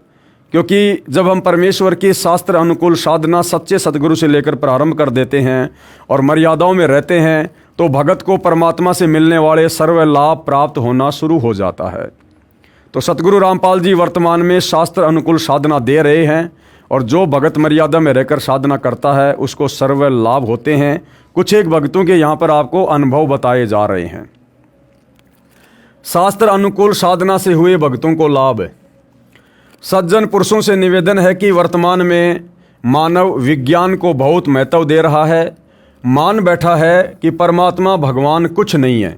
क्योंकि जब हम परमेश्वर की शास्त्र अनुकूल साधना सच्चे सदगुरु से लेकर प्रारंभ कर देते हैं और मर्यादाओं में रहते हैं, तो भगत को परमात्मा से मिलने वाले सर्व लाभ प्राप्त होना शुरू हो जाता है। तो सतगुरु रामपाल जी वर्तमान में शास्त्र अनुकूल साधना दे रहे हैं और जो भगत मर्यादा में रहकर साधना करता है उसको सर्व लाभ होते हैं। कुछ एक भक्तों के यहाँ पर आपको अनुभव बताए जा रहे हैं। शास्त्र अनुकूल साधना से हुए भक्तों को लाभ। सज्जन पुरुषों से निवेदन है कि वर्तमान में मानव विज्ञान को बहुत महत्व दे रहा है, मान बैठा है कि परमात्मा भगवान कुछ नहीं है।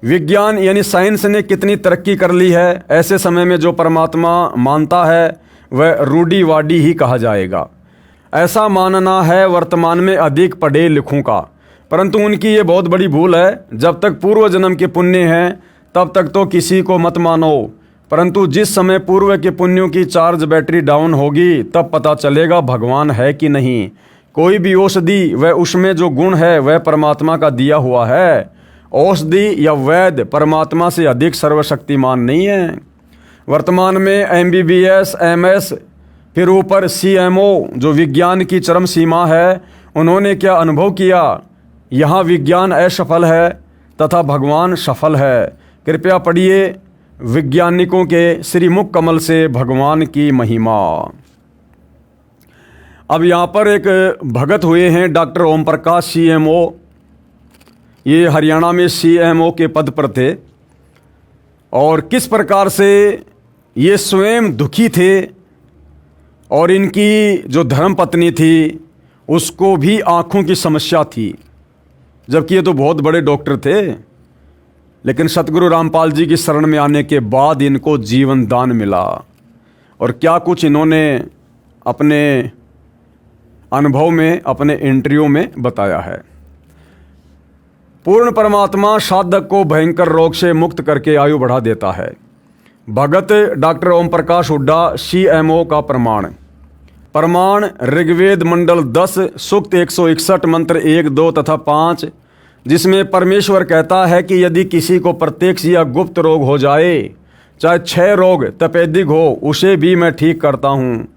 विज्ञान यानी साइंस ने कितनी तरक्की कर ली है, ऐसे समय में जो परमात्मा मानता है वह रूढ़िवादी ही कहा जाएगा। ऐसा मानना है वर्तमान में अधिक पढ़े लिखों का, परंतु उनकी ये बहुत बड़ी भूल है। जब तक पूर्व जन्म के पुण्य हैं तब तक तो किसी को मत मानो, परंतु जिस समय पूर्व के पुण्यों की चार्ज बैटरी डाउन होगी तब पता चलेगा भगवान है कि नहीं। कोई भी औषधि वह उसमें जो गुण है वह परमात्मा का दिया हुआ है। औषधि या वैद्य परमात्मा से अधिक सर्वशक्तिमान नहीं है। वर्तमान में MBBS, MS, फिर ऊपर CMO जो विज्ञान की चरम सीमा है, उन्होंने क्या अनुभव किया? यहाँ विज्ञान असफल है तथा भगवान सफल है। कृपया पढ़िए वैज्ञानिकों के श्रीमुख कमल से भगवान की महिमा। अब यहाँ पर एक भगत हुए हैं डॉक्टर ओम प्रकाश CMO, ये हरियाणा में CMO के पद पर थे और किस प्रकार से ये स्वयं दुखी थे और इनकी जो धर्मपत्नी थी उसको भी आँखों की समस्या थी, जबकि ये तो बहुत बड़े डॉक्टर थे। लेकिन सतगुरु रामपाल जी की शरण में आने के बाद इनको जीवन दान मिला। और क्या कुछ इन्होंने अपने अनुभव में, अपने इंटरव्यू में बताया है। पूर्ण परमात्मा साधक को भयंकर रोग से मुक्त करके आयु बढ़ा देता है। भगत डॉक्टर ओम प्रकाश हुड्डा CMO का प्रमाण ऋग्वेद मंडल 10 सूक्त 161 मंत्र 1, 2 तथा 5, जिसमें परमेश्वर कहता है कि यदि किसी को प्रत्यक्ष या गुप्त रोग हो जाए, चाहे 6 रोग तपेदिक हो, उसे भी मैं ठीक करता हूँ।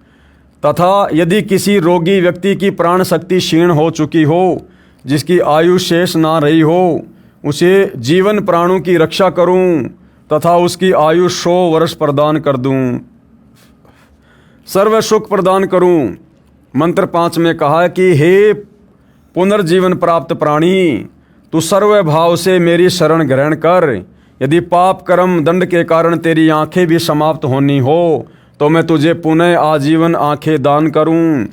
तथा यदि किसी रोगी व्यक्ति की प्राण शक्ति क्षीण हो चुकी हो, जिसकी आयु शेष ना रही हो, उसे जीवन प्राणों की रक्षा करूं तथा उसकी आयु 100 वर्ष प्रदान कर दूं, सर्व सुख प्रदान करूं। मंत्र 5 में कहा कि हे पुनर्जीवन प्राप्त प्राणी, तू सर्व भाव से मेरी शरण ग्रहण कर। यदि पाप कर्म दंड के कारण तेरी आंखें भी समाप्त होनी हो, तो मैं तुझे पुनः आजीवन आंखें दान करूं,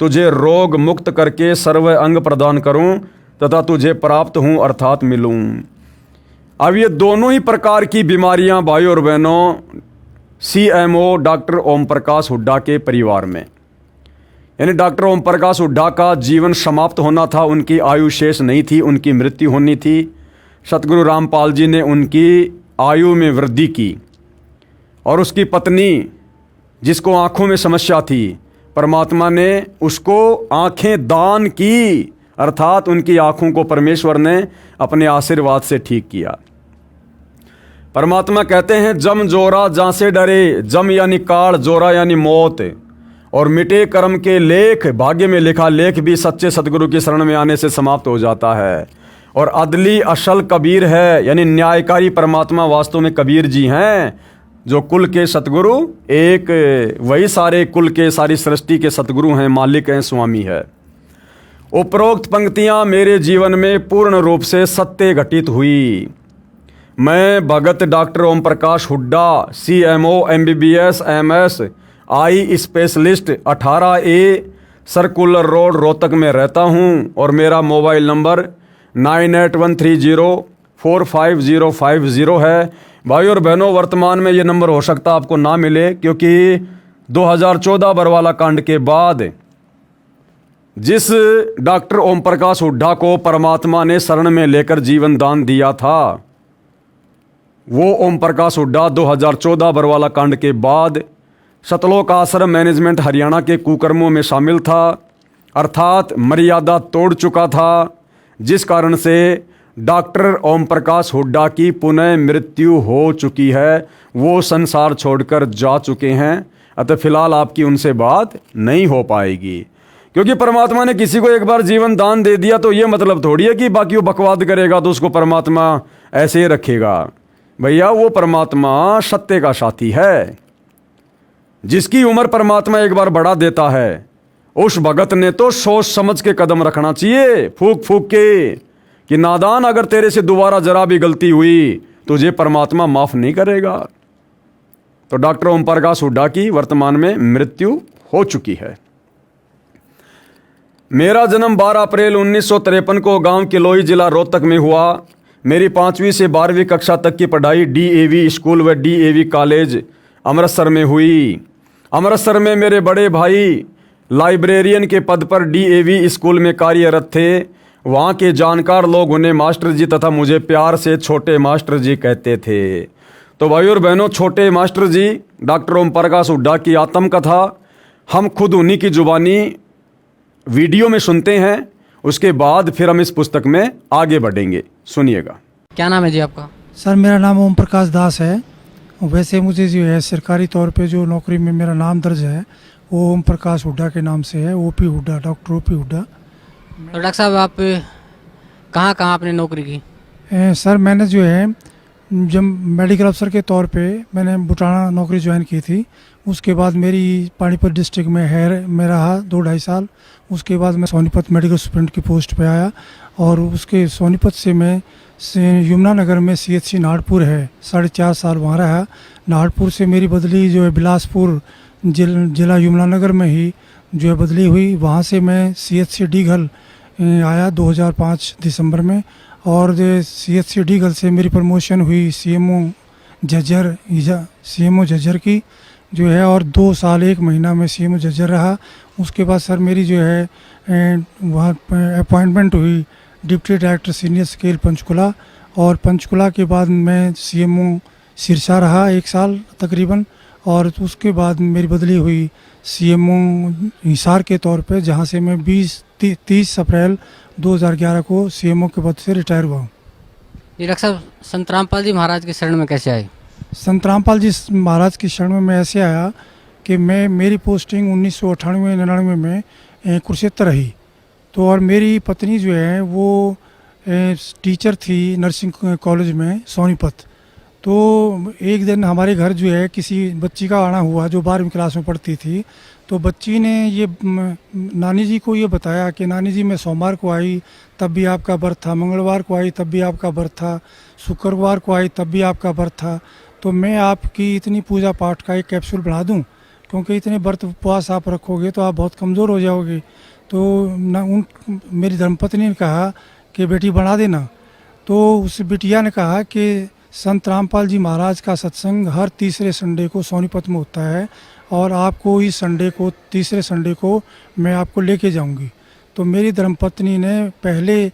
तुझे रोग मुक्त करके सर्व अंग प्रदान करूं तथा तुझे प्राप्त हूं अर्थात मिलूं। अब ये दोनों ही प्रकार की बीमारियां भाई और बहनों CMO डॉक्टर ओम प्रकाश हुड्डा के परिवार में, यानी डॉक्टर ओम प्रकाश हुड्डा का जीवन समाप्त होना था, उनकी आयु शेष नहीं थी, उनकी मृत्यु होनी थी। सतगुरु रामपाल जी ने उनकी आयु में वृद्धि की और उसकी पत्नी जिसको आंखों में समस्या थी, परमात्मा ने उसको आंखें दान की, अर्थात उनकी आंखों को परमेश्वर ने अपने आशीर्वाद से ठीक किया। परमात्मा कहते हैं जम जोरा जहां से डरे, जम यानी काल, जोरा यानी मौत, और मिटे कर्म के लेख, भाग्य में लिखा लेख भी सच्चे सतगुरु की शरण में आने से समाप्त हो जाता है। और अदली असल कबीर है, यानी न्यायकारी परमात्मा वास्तव में कबीर जी हैं, जो कुल के सतगुरु एक, वही सारे कुल के, सारी सृष्टि के सतगुरु हैं, मालिक हैं, स्वामी है। उपरोक्त पंक्तियां मेरे जीवन में पूर्ण रूप से सत्य घटित हुई। मैं भगत doctor Om Prakash Hooda CMO MBBS MS eye specialist 18A circular road Rohtak में रहता हूं और मेरा मोबाइल नंबर 9813045050 है। भाई और बहनों, वर्तमान में ये नंबर हो सकता आपको ना मिले, क्योंकि 2014 बरवाला कांड के बाद जिस डॉक्टर ओम प्रकाश हुड्डा को परमात्मा ने शरण में लेकर जीवन दान दिया था, वो ओम प्रकाश हुड्डा 2014 बरवाला कांड के बाद सतलोक आश्रम मैनेजमेंट हरियाणा के कुकर्मों में शामिल था, अर्थात मर्यादा तोड़ चुका था, जिस कारण से डॉक्टर ओम प्रकाश हुड्डा की पुनः मृत्यु हो चुकी है। वो संसार छोड़कर जा चुके हैं, अतः फिलहाल आपकी उनसे बात नहीं हो पाएगी। क्योंकि परमात्मा ने किसी को एक बार जीवन दान दे दिया तो ये मतलब थोड़ी है कि बाकी वो बकवाद करेगा तो उसको परमात्मा ऐसे ही रखेगा। भैया, वो परमात्मा सत्य का साथी है। जिसकी उम्र परमात्मा एक बार बढ़ा देता है, उस भगत ने तो सोच समझ के कदम रखना चाहिए, फूक फूक के, कि नादान, अगर तेरे से दोबारा जरा भी गलती हुई तुझे परमात्मा माफ नहीं करेगा। तो डॉक्टर ओम प्रकाश हुड्डा की वर्तमान में मृत्यु हो चुकी है। मेरा जन्म 12 अप्रैल 1953 को गांव किलोई जिला रोहतक में हुआ। मेरी 5वीं से 12वीं कक्षा तक की पढ़ाई DAV स्कूल व DAV कॉलेज अमृतसर में हुई। अमृतसर में मेरे बड़े भाई लाइब्रेरियन के पद पर DAV स्कूल में कार्यरत थे। वहाँ के जानकार लोग उन्हें मास्टर जी तथा मुझे प्यार से छोटे मास्टर जी कहते थे। तो भाई और बहनों, छोटे मास्टर जी डॉक्टर ओम प्रकाश हुड्डा की आत्मकथा हम खुद उन्हीं की जुबानी वीडियो में सुनते हैं, उसके बाद फिर हम इस पुस्तक में आगे बढ़ेंगे। सुनिएगा। क्या नाम है जी आपका? सर, मेरा नाम ओम प्रकाश दास है। वैसे मुझे जो है सरकारी तौर पे जो नौकरी में मेरा नाम दर्ज है वो ओम प्रकाश हुड्डा के नाम से है, OP Hooda, doctor OP Hooda. तो डॉक्टर साहब, आप कहाँ कहाँ आपने नौकरी की? सर, मैंने जो है जब मेडिकल अफसर के तौर पे मैंने बुटाना नौकरी ज्वाइन की थी। उसके बाद मेरी पानीपत डिस्ट्रिक्ट में रहा 2-2.5 साल। उसके बाद मैं सोनीपत मेडिकल सुपरिटेंडेंट की पोस्ट पे आया और उसके सोनीपत से मैं यमुनानगर में CHC नाहरपुर है 4.5 साल वहाँ रहा। नाहरपुर से मेरी बदली जो है बिलासपुर जिला यमुनानगर में ही जो है बदली हुई। वहाँ से मैं CHC डीघल आया 2005 दिसंबर में और CHC डीगल से मेरी प्रमोशन हुई CMO झज्जर की जो है, और 2 साल 1 महीना में CMO झज्जर रहा। उसके बाद सर मेरी जो है वहाँ अपॉइंटमेंट हुई deputy director senior scale Panchkula, और पंचकुला के बाद मैं CMO सिरसा रहा 1 साल तकरीबन, और उसके बाद मेरी बदली हुई CMO हिसार के तौर पे, जहाँ से मैं 30 अप्रैल 2011 को CMO के पद से रिटायर हुआ हूँ। जी डॉक्टर साहब, संत रामपाल जी महाराज के शरण में कैसे आए? संत रामपाल जी महाराज की शरण में मैं ऐसे आया कि मेरी पोस्टिंग 1998-99 में कुरुक्षेत्र रही। तो और मेरी पत्नी जो है वो टीचर थी नर्सिंग कॉलेज में सोनीपत। तो एक दिन हमारे घर जो है किसी बच्ची का आना हुआ जो 12वीं क्लास में पढ़ती थी। तो बच्ची ने ये नानी जी को ये बताया कि नानी जी मैं सोमवार को आई तब भी आपका व्रत था, मंगलवार को आई तब भी आपका व्रत था, शुक्रवार को आई तब भी आपका व्रत था, तो मैं आपकी इतनी पूजा पाठ का एक कैप्सूल बना दूं, क्योंकि इतने व्रत उपवास आप रखोगे तो आप बहुत कमज़ोर हो जाओगे। तो मेरी धर्मपत्नी ने कहा कि बेटी बना देना। तो उस बिटिया ने कहा कि संत रामपाल जी महाराज का सत्संग हर तीसरे संडे को सोनीपत में होता है, और आपको इस संडे को, तीसरे संडे को मैं आपको लेके जाऊंगी। तो मेरी धर्मपत्नी ने पहले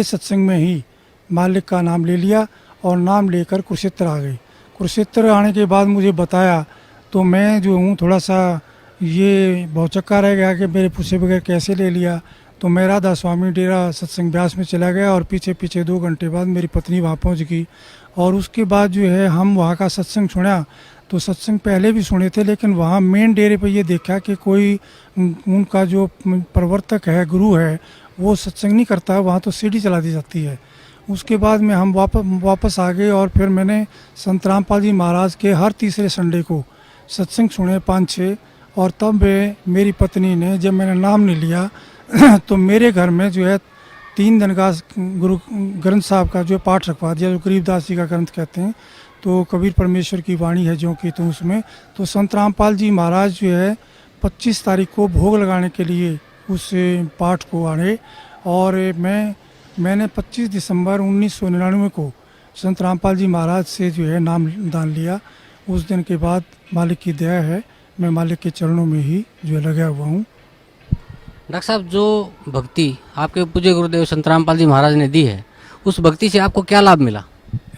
सत्संग में ही मालिक का नाम ले लिया और नाम लेकर कुरुक्षेत्र आ गई। कुरुक्षेत्र आने के बाद मुझे बताया तो मैं जो हूँ थोड़ा सा ये भौचक्का रह गया कि मेरे पूछे बगैर कैसे ले लिया। तो मैं राधा स्वामी डेरा सत्संग ब्यास में चला गया, और पीछे 2 घंटे बाद मेरी पत्नी वहाँ पहुँच गई। और उसके बाद जो है हम वहाँ का सत्संग सुना। तो सत्संग पहले भी सुने थे, लेकिन वहाँ मेन डेरे पे ये देखा कि कोई उनका जो प्रवर्तक है, गुरु है, वो सत्संग नहीं करता, वहाँ तो सीढ़ी चला दी जाती है। उसके बाद में हम वापस आ गए, और फिर मैंने संत रामपाल जी महाराज के हर तीसरे संडे को सत्संग सुने 5-6। और तब मेरी पत्नी ने, जब मैंने नाम नहीं लिया तो मेरे घर में जो है 3 दिन का गुरु ग्रंथ साहब का जो पाठ रखवा दिया, जो गरीबदास जी का ग्रंथ कहते हैं। तो कबीर परमेश्वर की वाणी है जो कि, तो उसमें तो संत रामपाल जी महाराज जो है 25 तारीख को भोग लगाने के लिए उस पाठ को आने, और मैंने 25 दिसंबर 1999 को संत रामपाल जी महाराज से जो है नाम दान लिया। उस दिन के बाद मालिक की दया है, मैं मालिक के चरणों में ही जो है लगा हुआ हूँ। डॉक्टर साहब, जो भक्ति आपके पूज्य गुरुदेव संत रामपाल जी महाराज ने दी है, उस भक्ति से आपको क्या लाभ मिला?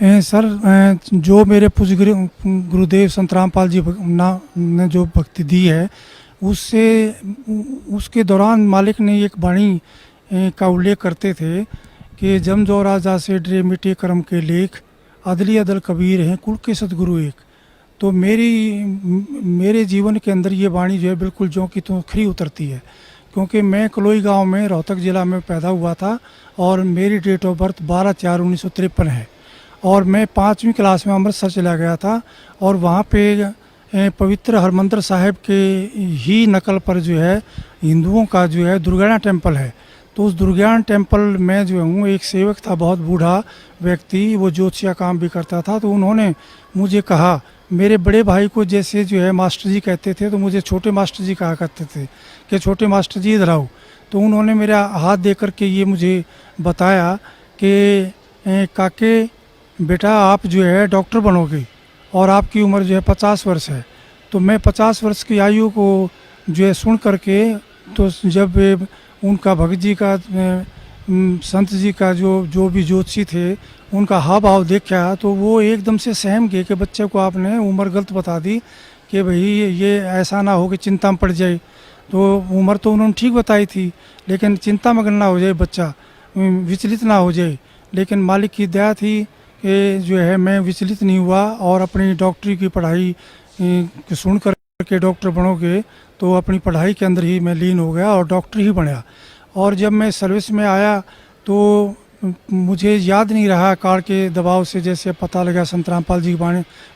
सर जो मेरे पूज्य गुरुदेव संत रामपाल जी ने जो भक्ति दी है, उसके दौरान मालिक ने एक वाणी का उल्लेख करते थे कि जम जो राजा से डरे मिटे कर्म के लेख, अदली अदल कबीर हैं कुल के सतगुरु एक। तो मेरे जीवन के अंदर ये वाणी जो है बिल्कुल जो कि तो खरी उतरती है, क्योंकि मैं कलोई गांव में रोहतक ज़िला में पैदा हुआ था, और मेरी डेट ऑफ बर्थ 12/4/1953 है, और मैं 5वीं क्लास में अमृतसर चला गया था, और वहाँ पे पवित्र हरमंदिर साहिब के ही नकल पर जो है हिंदुओं का जो है दुर्गाना टेम्पल है। तो उस दुर्गाना टेम्पल में जो हूँ एक सेवक था, बहुत बूढ़ा व्यक्ति, वो ज्योतिषा काम भी करता था। तो उन्होंने मुझे कहा, मेरे बड़े भाई को जैसे जो है मास्टर जी कहते थे, तो मुझे छोटे मास्टर जी कहा करते थे कि छोटे मास्टर जी इधर आओ। तो उन्होंने मेरा हाथ दे कर के ये मुझे बताया कि काके बेटा आप जो है डॉक्टर बनोगे, और आपकी उम्र जो है 50 वर्ष है। तो मैं 50 वर्ष की आयु को जो है सुन करके, तो जब उनका भगत जी का संत जी का जो भी ज्योतिषी थे उनका हाव भाव देखा, तो वो एकदम से सहम गए कि बच्चे को आपने उम्र गलत बता दी, कि भाई ये ऐसा ना हो कि चिंता में पड़ जाए। तो उम्र तो उन्होंने ठीक बताई थी, लेकिन चिंता मगन ना हो जाए बच्चा, विचलित ना हो जाए। लेकिन मालिक की दया थी कि जो है मैं विचलित नहीं हुआ, और अपनी डॉक्टरी की पढ़ाई सुन कर के डॉक्टर बनोगे, तो अपनी पढ़ाई के अंदर ही मैं लीन हो गया और डॉक्टर ही बना। और जब मैं सर्विस में आया तो मुझे याद नहीं रहा, कार्ड के दबाव से जैसे पता लगा संत रामपाल जी की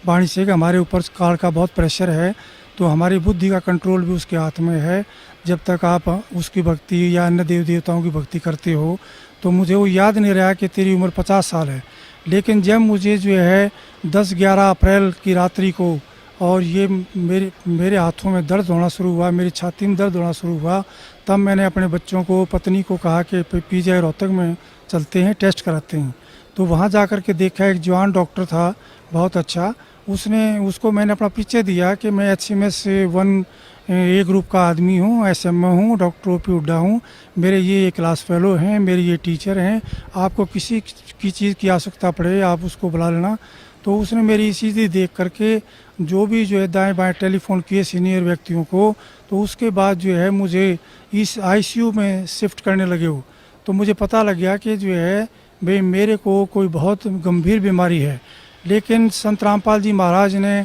वाणी से कि हमारे ऊपर कार्ड का बहुत प्रेशर है, तो हमारी बुद्धि का कंट्रोल भी उसके हाथ में है। जब तक आप उसकी भक्ति या अन्य देव देवताओं की भक्ति करते हो, तो मुझे वो याद नहीं रहा कि तेरी उम्र 50 साल है। लेकिन जब मुझे जो है 10-11 अप्रैल की रात्रि को और ये मेरे हाथों में दर्द होना शुरू हुआ, मेरी छाती में दर्द होना शुरू हुआ। तब मैंने अपने बच्चों को, पत्नी को कहा कि पीजीआई रोहतक में चलते हैं, टेस्ट कराते हैं। तो वहाँ जा कर के देखा, एक जवान डॉक्टर था, बहुत अच्छा। उसको मैंने अपना परिचय दिया कि मैं HMS 1 ए ग्रुप का आदमी हूँ, SMA हूँ, डॉक्टर OP हुड्डा हूँ, मेरे ये क्लास फेलो हैं, मेरे ये टीचर हैं, आपको किसी की चीज़ की आवश्यकता पड़े आप उसको बुला लेना। तो उसने मेरी स्थिति देख करके जो भी जो है दाएं बाएं टेलीफोन किए सीनियर व्यक्तियों को। तो उसके बाद जो है मुझे इस ICU में शिफ्ट करने लगे हो। तो मुझे पता लग गया कि जो है भाई मेरे को कोई बहुत गंभीर बीमारी है। लेकिन संत रामपाल जी महाराज ने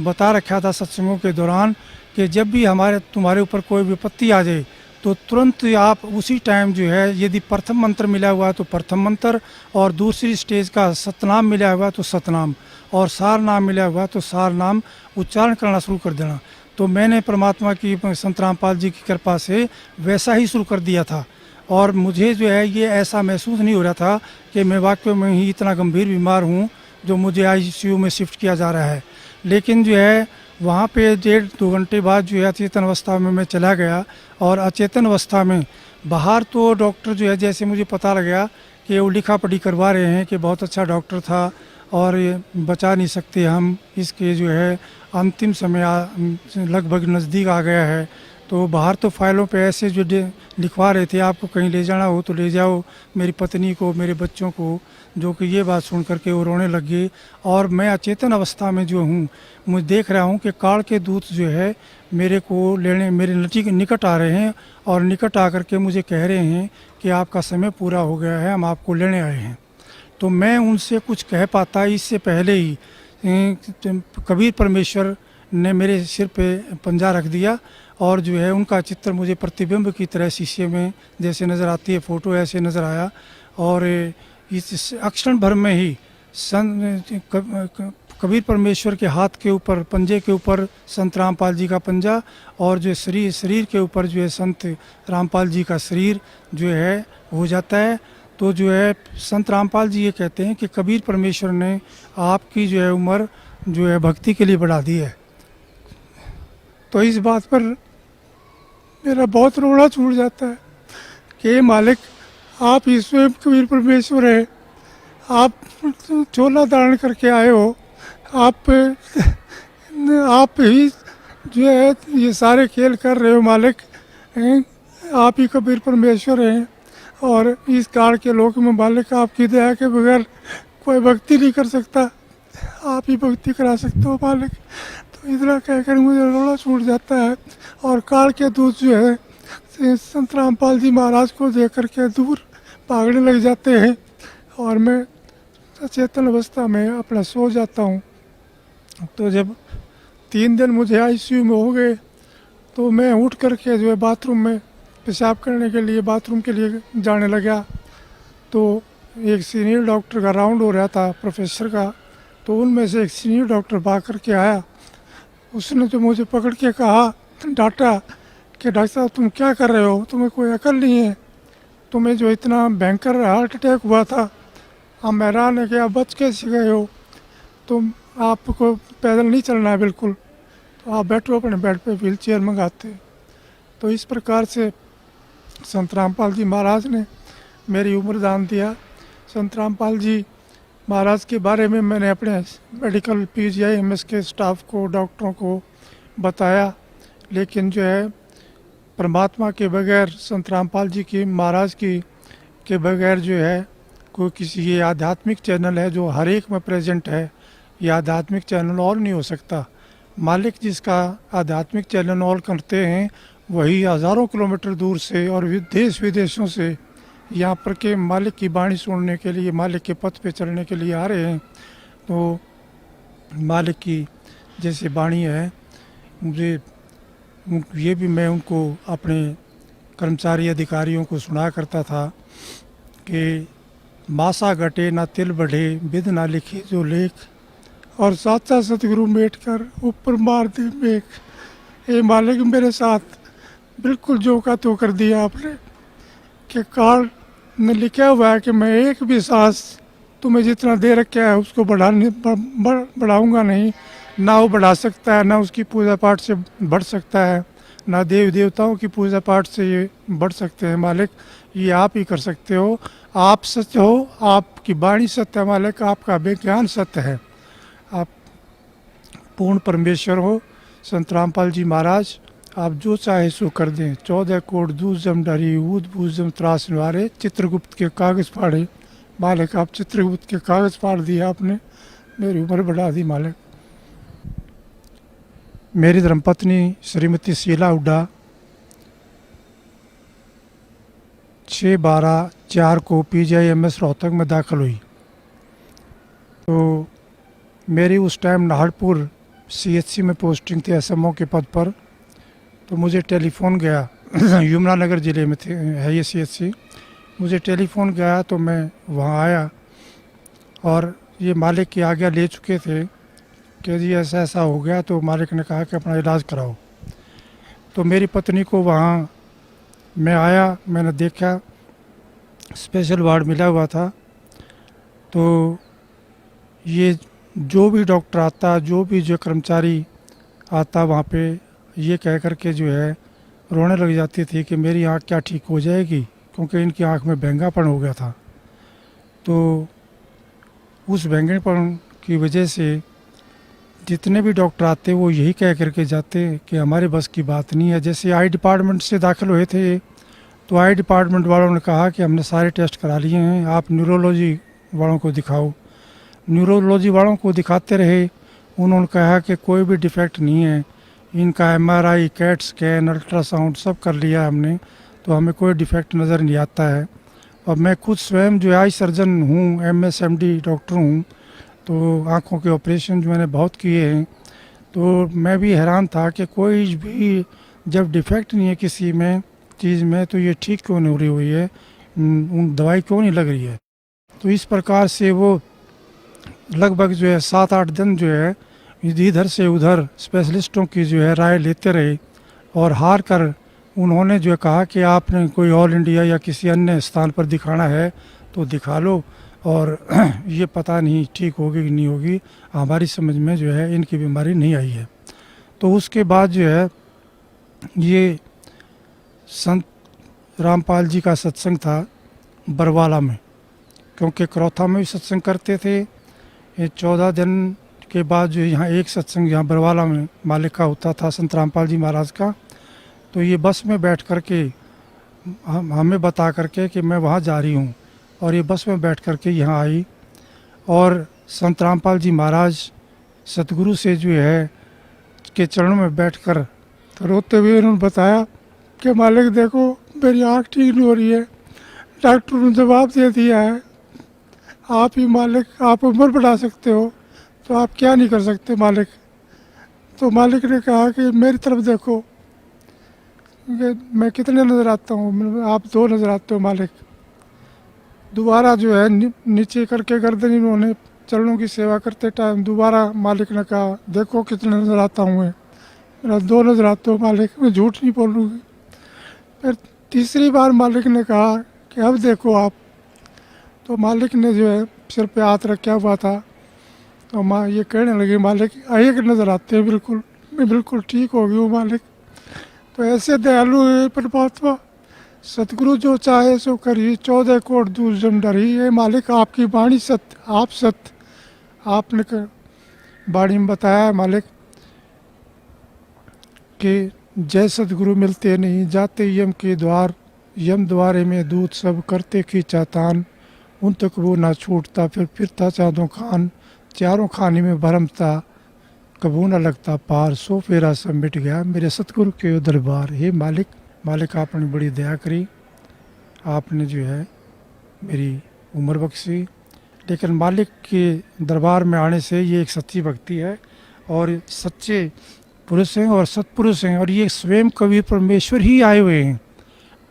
बता रखा था सत्संगों के दौरान कि जब भी तुम्हारे ऊपर कोई विपत्ति आ जाए तो तुरंत आप उसी टाइम जो है, यदि प्रथम मंत्र मिला हुआ है तो प्रथम मंत्र, और दूसरी स्टेज का सतनाम मिला हुआ है तो सतनाम, और सार नाम मिला हुआ है तो सार नाम उच्चारण करना शुरू कर देना। तो मैंने परमात्मा की, संत रामपाल जी की कृपा से वैसा ही शुरू कर दिया था। और मुझे जो है ये ऐसा महसूस नहीं हो रहा था कि मैं वाकई में ही इतना गंभीर बीमार हूँ जो मुझे ICU में शिफ्ट किया जा रहा है। लेकिन जो है वहाँ पे 1.5-2 घंटे बाद जो है अचेतन अवस्था में मैं चला गया। और अचेतन अवस्था में बाहर तो डॉक्टर जो है, जैसे मुझे पता लग गया कि वो लिखा पढ़ी करवा रहे हैं कि बहुत अच्छा डॉक्टर था और ये बचा नहीं सकते हम, इसके जो है अंतिम समय लगभग नज़दीक आ गया है। तो बाहर तो फाइलों पे ऐसे जो लिखवा रहे थे, आपको कहीं ले जाना हो तो ले जाओ मेरी पत्नी को, मेरे बच्चों को, जो कि ये बात सुन करके वो रोने लग गए। और मैं अचेतन अवस्था में जो हूँ, मुझे देख रहा हूँ कि काल के दूत जो है मेरे को लेने मेरे निकट आ रहे हैं, और निकट आकर के मुझे कह रहे हैं कि आपका समय पूरा हो गया है, हम आपको लेने आए हैं। तो मैं उनसे कुछ कह पाता इससे पहले ही कबीर परमेश्वर ने मेरे सिर पे पंजा रख दिया, और जो है उनका चित्र मुझे प्रतिबिंब की तरह शीशे में जैसे नज़र आती है फ़ोटो, ऐसे नज़र आया। और इस क्षण भर में ही कबीर परमेश्वर के हाथ के ऊपर, पंजे के ऊपर संत रामपाल जी का पंजा, और जो शरीर के ऊपर जो है संत रामपाल जी का शरीर जो है हो जाता है। तो जो है संत रामपाल जी ये कहते हैं कि कबीर परमेश्वर ने आपकी जो है उम्र जो है भक्ति के लिए बढ़ा दी है। तो इस बात पर मेरा बहुत रोना छूट जाता है कि मालिक, आप ही स्वयं कबीर परमेश्वर है, आप चोला धारण करके आए हो, आप ही जो है ये सारे खेल कर रहे हो मालिक, आप ही कबीर परमेश्वर हैं। और इस काल के लोक में मालिक आपकी दया के बगैर कोई भक्ति नहीं कर सकता, आप ही भक्ति करा सकते हो मालिक। तो इतना कहकर मुझे रोना छूट जाता है। और काल के दूत जो है संत रामपाल जी महाराज को देख करके दूर भागने लग जाते हैं, और मैं अचेतन अवस्था में अपना सो जाता हूँ। तो जब 3 दिन मुझे ICU में हो गए तो मैं उठ करके जो है बाथरूम में पेशाब करने के लिए, बाथरूम के लिए जाने लगा। तो एक सीनियर डॉक्टर का राउंड हो रहा था, प्रोफेसर का। तो उनमें से एक सीनियर डॉक्टर भाग करके आया, उसने तो मुझे पकड़ के कहा, डांटा कि डॉक्टर साहब तुम क्या कर रहे हो, तुम्हें कोई अकल नहीं है, तुम्हें जो इतना भयंकर हार्ट अटैक हुआ था, हम हैरान है कि आप बच कैसे गए हो, तुम आपको पैदल नहीं चलना है बिल्कुल, तो आप बैठो अपने बेड पे, व्हील चेयर मंगाते। तो इस प्रकार से संत रामपाल जी महाराज ने मेरी उम्र दान दिया। संत रामपाल जी महाराज के बारे में मैंने अपने मेडिकल PGI MS के स्टाफ को, डॉक्टरों को बताया, लेकिन जो है परमात्मा के बगैर, संत रामपाल जी की महाराज की के बगैर जो है कोई किसी, ये आध्यात्मिक चैनल है जो हर एक में प्रेजेंट है, ये आध्यात्मिक चैनल और नहीं हो सकता। मालिक जिसका आध्यात्मिक चैनल और करते हैं वही हज़ारों किलोमीटर दूर से और देश विदेशों से यहाँ पर के मालिक की वाणी सुनने के लिए, मालिक के पथ पे चलने के लिए आ रहे हैं। तो मालिक की जैसे वाणी है, मुझे ये भी मैं उनको, अपने कर्मचारी अधिकारियों को सुना करता था कि मासा घटे ना तिल बढ़े, विद ना लिखे जो लेख, और साचा सतगुरु मेट कर ऊपर मार दे मेघ। ये मालिक मेरे साथ बिल्कुल जो का तो कर दिया आपने कि काल में लिखा हुआ है कि मैं एक भी सांस तुम्हें जितना दे रखा है उसको बढ़ाऊंगा नहीं, ना वो बढ़ा सकता है, ना उसकी पूजा पाठ से बढ़ सकता है, ना देव देवताओं की पूजा पाठ से ये बढ़ सकते हैं मालिक। ये आप ही कर सकते हो। आप सत्य हो, आपकी वाणी सत्य है मालिक, आपका विज्ञान सत्य है। आप पूर्ण परमेश्वर हो। संत रामपाल जी महाराज, आप जो चाहे सो कर दें। 14 कोट दूजम डरी ऊद बूजम त्रास निवारे, चित्रगुप्त के कागज़ फाड़े। मालिक आप चित्रगुप्त के कागज़ फाड़ दिए आपने, मेरी उम्र बढ़ा दी मालिक। मेरी धर्मपत्नी श्रीमती शीला हुड्डा 6/12/4 को PGIMS रोहतक में दाखिल हुई। तो मेरी उस टाइम नाहरपुर CHC में पोस्टिंग थी SMO के पद पर। तो मुझे टेलीफोन गया यमुनानगर ज़िले में थे है ये CHC। मुझे टेलीफोन गया तो मैं वहाँ आया और ये मालिक की आज्ञा ले चुके थे कि जी ऐसा ऐसा हो गया। तो मालिक ने कहा कि अपना इलाज कराओ। तो मेरी पत्नी को वहाँ मैं आया, मैंने देखा स्पेशल वार्ड मिला हुआ था। तो ये जो भी डॉक्टर आता, जो भी जो कर्मचारी आता वहाँ पे, ये कह कर के जो है रोने लग जाती थी कि मेरी आँख क्या ठीक हो जाएगी, क्योंकि इनकी आँख में बैंगापन हो गया था। तो उस बैंगनपन की वजह से जितने भी डॉक्टर आते वो यही कह करके जाते कि हमारे बस की बात नहीं है। जैसे आई डिपार्टमेंट से दाखिल हुए थे तो आई डिपार्टमेंट वालों ने कहा कि हमने सारे टेस्ट करा लिए हैं, आप न्यूरोलॉजी वालों को दिखाओ। न्यूरोलॉजी वालों को दिखाते रहे, उन्होंने कहा कि कोई भी डिफेक्ट नहीं है, इनका MRI, कैट स्कैन, अल्ट्रासाउंड सब कर लिया हमने, तो हमें कोई डिफेक्ट नज़र नहीं आता है। और मैं खुद स्वयं जो आई सर्जन हूँ, MS MD डॉक्टर हूँ, तो आँखों के ऑपरेशन जो मैंने बहुत किए हैं। तो मैं भी हैरान था कि कोई भी जब डिफेक्ट नहीं है किसी में चीज़ में, तो ये ठीक क्यों नहीं हो रही हुई है, उन दवाई क्यों नहीं लग रही है। तो इस प्रकार से वो लगभग जो है 7-8 दिन जो है इधर से उधर स्पेशलिस्टों की जो है राय लेते रहे और हार कर उन्होंने जो है कहा कि आपने कोई ऑल इंडिया या किसी अन्य स्थान पर दिखाना है तो दिखा लो, और ये पता नहीं ठीक होगी कि नहीं होगी, हमारी समझ में जो है इनकी बीमारी नहीं आई है। तो उसके बाद जो है ये संत रामपाल जी का सत्संग था बरवाला में, क्योंकि करौथा में भी सत्संग करते थे। ये 14 दिन के बाद जो यहाँ एक सत्संग यहाँ बरवाला में मालिक का होता था, संत रामपाल जी महाराज का। तो ये बस में बैठ कर के हमें बता करके कि मैं वहाँ जा रही हूँ, और ये बस में बैठ कर के यहाँ आई। और संत रामपाल जी महाराज सतगुरु से जो है के चरणों में बैठकर तो रोते हुए उन्होंने बताया कि मालिक देखो मेरी आँख ठीक नहीं हो रही है, डॉक्टर ने जवाब दे दिया है, आप ही मालिक, आप उम्र बढ़ा सकते हो तो आप क्या नहीं कर सकते मालिक। तो मालिक ने कहा कि मेरी तरफ देखो कि मैं कितने नज़र आता हूँ, आप 2 नज़र आते हो मालिक। दोबारा जो है नीचे करके गर्दन इन्होंने चरणों की सेवा करते टाइम दोबारा मालिक ने कहा देखो कितने नज़र आता हूँ मैं, मेरा 2 नज़र आते हो मालिक, मैं झूठ नहीं बोलूँगी। फिर तीसरी बार मालिक ने कहा कि अब देखो आप। तो मालिक ने जो है सिर पे हाथ रखा हुआ था, तो माँ ये कहने लगी मालिक एक नज़र आते हैं बिल्कुल, मैं बिल्कुल ठीक हो गई हूँ मालिक। तो ऐसे दयालु है परमात्मा, सतगुरु जो चाहे सो करिए, 14 कोट दूर जम डरी। ये मालिक आपकी वाणी सत्य, आप सत्य, आपने वाणी में बताया मालिक कि जय सतगुरु मिलते नहीं जाते यम के द्वार, यम द्वारे में दूत सब करते खींचा तान, उन तक वो ना छूटता फिर फिरता चादों खान, चारों खाने में भरमता कबू न लगता पार, सो फेरा सब मिट गया मेरे सतगुरु के दरबार। हे मालिक, मालिक आपने बड़ी दया करी, आपने जो है मेरी उम्र बख्शी। लेकिन मालिक के दरबार में आने से ये एक सच्ची भक्ति है, और सच्चे पुरुष हैं और सत्पुरुष हैं, और ये स्वयं कबीर परमेश्वर ही आए हुए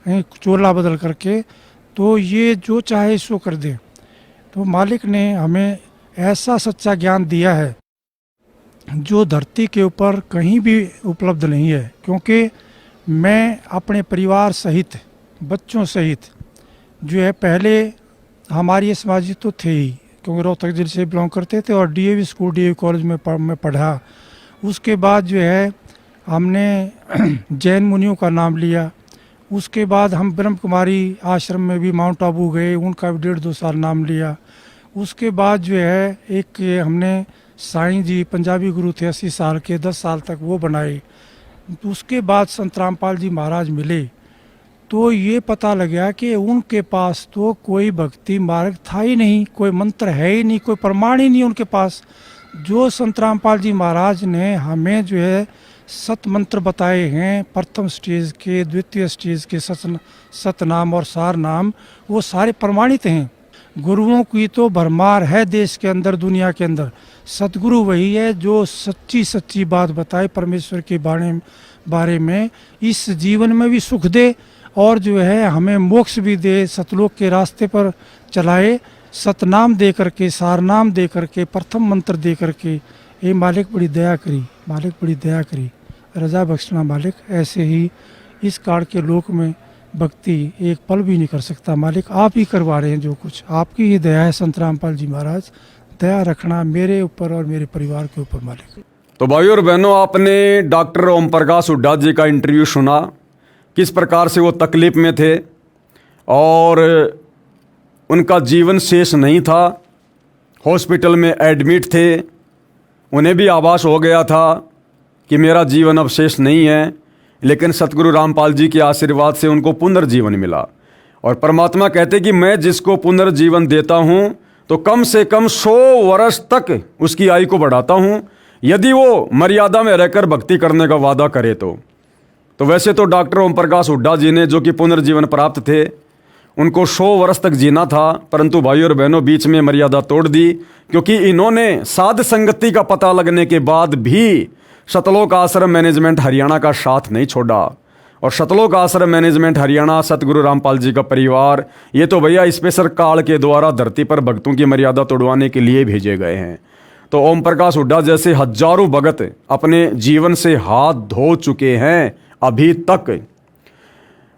हैं चोला बदल करके। तो ये जो चाहे सो कर दे। तो मालिक ने हमें ऐसा सच्चा ज्ञान दिया है जो धरती के ऊपर कहीं भी उपलब्ध नहीं है। क्योंकि मैं अपने परिवार सहित, बच्चों सहित जो है, पहले हमारी समाजी तो थे ही, क्योंकि रोहतक जिले से बिलोंग करते थे, और डीएवी स्कूल डीएवी कॉलेज में मैं पढ़ा। उसके बाद जो है हमने जैन मुनियों का नाम लिया। उसके बाद हम ब्रह्म कुमारी आश्रम में भी माउंट आबू गए, उनका भी 1.5-2 साल नाम लिया। उसके बाद जो है एक हमने साईं जी पंजाबी गुरु थे 80 साल के, 10 साल तक वो बनाए। उसके बाद संत रामपाल जी महाराज मिले, तो ये पता लगा कि उनके पास तो कोई भक्ति मार्ग था ही नहीं, कोई मंत्र है ही नहीं, कोई प्रमाण ही नहीं उनके पास। जो संत रामपाल जी महाराज ने हमें जो है सत मंत्र बताए हैं, प्रथम स्टेज के, द्वितीय स्टेज के सतनाम और सार नाम, वो सारे प्रमाणित हैं। गुरुओं की तो भरमार है देश के अंदर, दुनिया के अंदर। सतगुरु वही है जो सच्ची सच्ची बात बताए परमेश्वर के बारे में, इस जीवन में भी सुख दे और जो है हमें मोक्ष भी दे, सतलोक के रास्ते पर चलाए। सतनाम दे करके, सारनाम दे करके, प्रथम मंत्र दे करके, ये मालिक बड़ी दया करी, मालिक बड़ी दया करी, रजा बख्शना मालिक। ऐसे ही इस काल के लोक में भक्ति एक पल भी नहीं कर सकता मालिक, आप ही करवा रहे हैं जो कुछ, आपकी ही दया है संत रामपाल जी महाराज। दया रखना मेरे ऊपर और मेरे परिवार के ऊपर मालिक। तो भाइयों और बहनों, आपने डॉक्टर ओम प्रकाश हुड्डा जी का इंटरव्यू सुना, किस प्रकार से वो तकलीफ में थे और उनका जीवन शेष नहीं था, हॉस्पिटल में एडमिट थे। उन्हें भी आभास हो गया था कि मेरा जीवन अब शेष नहीं है, लेकिन सतगुरु रामपाल जी के आशीर्वाद से उनको पुनर्जीवन मिला। और परमात्मा कहते कि मैं जिसको पुनर्जीवन देता हूँ तो कम से कम 100 वर्ष तक उसकी आयु को बढ़ाता हूँ, यदि वो मर्यादा में रहकर भक्ति करने का वादा करे तो वैसे तो डॉक्टर ओम प्रकाश हुड्डा जी ने, जो कि पुनर्जीवन प्राप्त थे, उनको 100 वर्ष तक जीना था, परंतु भाइयों और बहनों बीच में मर्यादा तोड़ दी, क्योंकि इन्होंने साध संगति का पता लगने के बाद भी सतलोक आश्रम मैनेजमेंट हरियाणा का साथ नहीं छोड़ा। और सतलोक आश्रम मैनेजमेंट हरियाणा, सतगुरु रामपाल जी का परिवार, ये तो भैया स्पेशल काल के द्वारा धरती पर भक्तों की मर्यादा तोड़वाने के लिए भेजे गए हैं। तो ओम प्रकाश हुड्डा जैसे हजारों भगत अपने जीवन से हाथ धो चुके हैं अभी तक।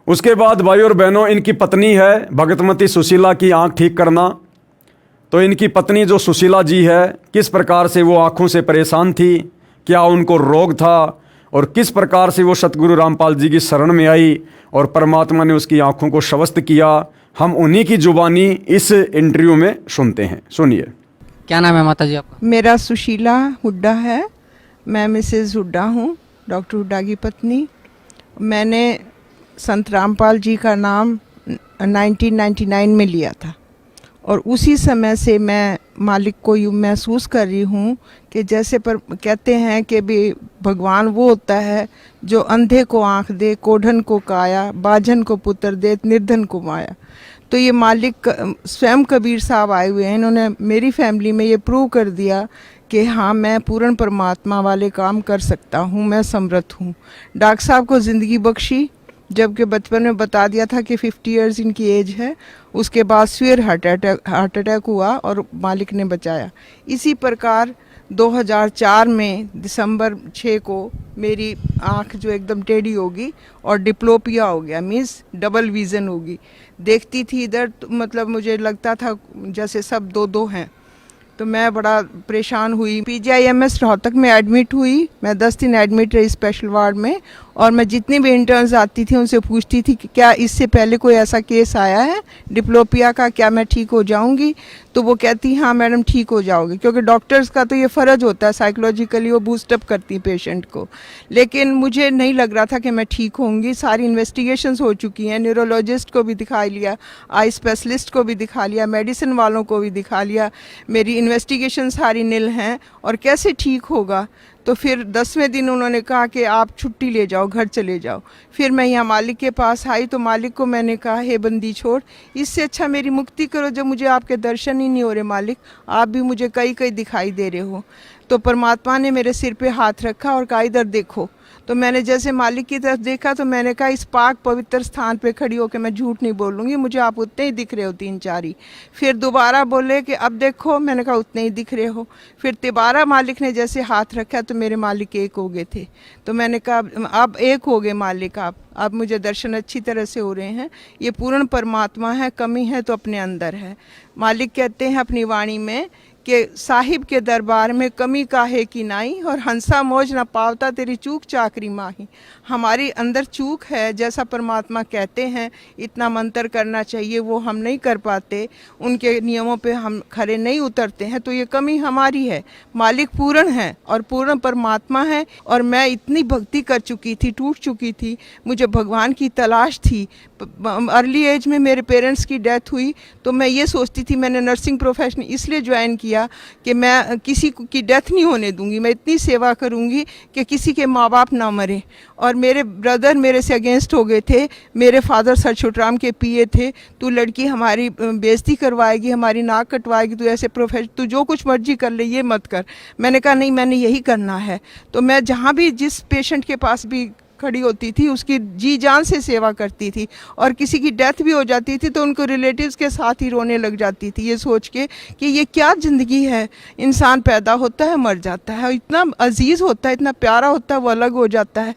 उसके बाद भाइयों और बहनों, इनकी पत्नी है भगतमती सुशीला की आंख ठीक करना। तो इनकी पत्नी जो सुशीला जी है, किस प्रकार से वो आंखों से परेशान थी, क्या उनको रोग था और किस प्रकार से वो सतगुरु रामपाल जी की शरण में आई और परमात्मा ने उसकी आंखों को स्वस्थ किया, हम उन्हीं की जुबानी इस इंटरव्यू में सुनते हैं। सुनिए। क्या नाम है माता जी आपका? मेरा सुशीला हुड्डा है, मैं मिसेज़ हुड्डा हूँ, डॉक्टर हुड्डा की पत्नी। मैंने संत रामपाल जी का नाम 1999 में लिया था और उसी समय से मैं मालिक को यूँ महसूस कर रही हूँ कि जैसे पर कहते हैं कि भी भगवान वो होता है जो अंधे को आँख दे, कोढ़न को काया, बाझन को पुत्र दे, निर्धन को माया। तो ये मालिक स्वयं कबीर साहब आए हुए हैं, इन्होंने मेरी फैमिली में ये प्रूव कर दिया कि हाँ, मैं पूर्ण परमात्मा वाले काम कर सकता हूँ, मैं समर्थ हूँ। डॉक्टर साहब को ज़िंदगी बख्शी, जबकि बचपन में बता दिया था कि 50 इयर्स इनकी एज है। उसके बाद सिवियर हार्ट अटैक हुआ और मालिक ने बचाया। इसी प्रकार 2004 में दिसंबर 6 को मेरी आँख जो एकदम टेढ़ी होगी और डिप्लोपिया हो गया, मीन्स डबल विज़न होगी। देखती थी इधर तो मतलब मुझे लगता था जैसे सब दो दो हैं। तो मैं बड़ा परेशान हुई, PGIMS रोहतक में एडमिट हुई। मैं 10 दिन एडमिट रही स्पेशल वार्ड में, और मैं जितनी भी इंटर्न्स आती थी उनसे पूछती थी कि क्या इससे पहले कोई ऐसा केस आया है डिप्लोपिया का, क्या मैं ठीक हो जाऊंगी? तो वो कहती हाँ मैडम ठीक हो जाओगे, क्योंकि डॉक्टर्स का तो ये फ़र्ज होता है, साइकोलॉजिकली वो बूस्टअप करती पेशेंट को। लेकिन मुझे नहीं लग रहा था कि मैं ठीक होंगी। सारी इन्वेस्टिगेशंस हो चुकी हैं, न्यूरोलॉजिस्ट को भी दिखा लिया, आई स्पेशलिस्ट को भी दिखा लिया, मेडिसिन वालों को भी दिखा लिया, मेरी इन्वेस्टिगेशन सारी निल हैं, और कैसे ठीक होगा? तो फिर 10वें दिन उन्होंने कहा कि आप छुट्टी ले जाओ, घर चले जाओ। फिर मैं यहाँ मालिक के पास आई तो मालिक को मैंने कहा हे बंदी छोड़, इससे अच्छा मेरी मुक्ति करो, जब मुझे आपके दर्शन ही नहीं हो रहे मालिक, आप भी मुझे कई कई दिखाई दे रहे हो। तो परमात्मा ने मेरे सिर पे हाथ रखा और कहा इधर देखो। तो मैंने जैसे मालिक की तरफ देखा तो मैंने कहा इस पाक पवित्र स्थान पे खड़ी होकर मैं झूठ नहीं बोलूँगी, मुझे आप उतने ही दिख रहे हो 3-4 ही। फिर दोबारा बोले कि अब देखो, मैंने कहा उतने ही दिख रहे हो। फिर दोबारा मालिक ने जैसे हाथ रखा तो मेरे मालिक एक हो गए थे। तो मैंने कहा अब एक हो गए मालिक आप, अब मुझे दर्शन अच्छी तरह से हो रहे हैं। ये पूर्ण परमात्मा है, कमी है तो अपने अंदर है। मालिक कहते हैं अपनी वाणी में कि साहिब के दरबार में कमी काहे की नाई, और हंसा मौज न पावता तेरी चूक चाकरी माही। हमारी अंदर चूक है, जैसा परमात्मा कहते हैं इतना मंत्र करना चाहिए वो हम नहीं कर पाते, उनके नियमों पे हम खरे नहीं उतरते हैं, तो ये कमी हमारी है। मालिक पूर्ण है और पूर्ण परमात्मा है। और मैं इतनी भक्ति कर चुकी थी, टूट चुकी थी, मुझे भगवान की तलाश थी। अर्ली एज में मेरे पेरेंट्स की डेथ हुई तो मैं ये सोचती थी, मैंने नर्सिंग प्रोफेशन इसलिए ज्वाइन किया कि मैं किसी की डेथ नहीं होने दूंगी, मैं इतनी सेवा करूंगी कि किसी के माँ बाप ना मरे। और मेरे ब्रदर मेरे से अगेंस्ट हो गए थे। मेरे फादर सर छुटराम के पीए थे, तू लड़की हमारी बेइज्जती करवाएगी, हमारी नाक कटवाएगी, तू ऐसे प्रोफेशन, तू जो कुछ मर्जी कर ले, ये मत कर। मैंने कहा नहीं, मैंने यही करना है। तो मैं जहाँ भी जिस पेशेंट के पास भी खड़ी होती थी उसकी जी जान से सेवा करती थी। और किसी की डेथ भी हो जाती थी तो उनको रिलेटिव्स के साथ ही रोने लग जाती थी, ये सोच के कि ये क्या ज़िंदगी है। इंसान पैदा होता है, मर जाता है, इतना अजीज़ होता है, इतना प्यारा होता है, वो अलग हो जाता है,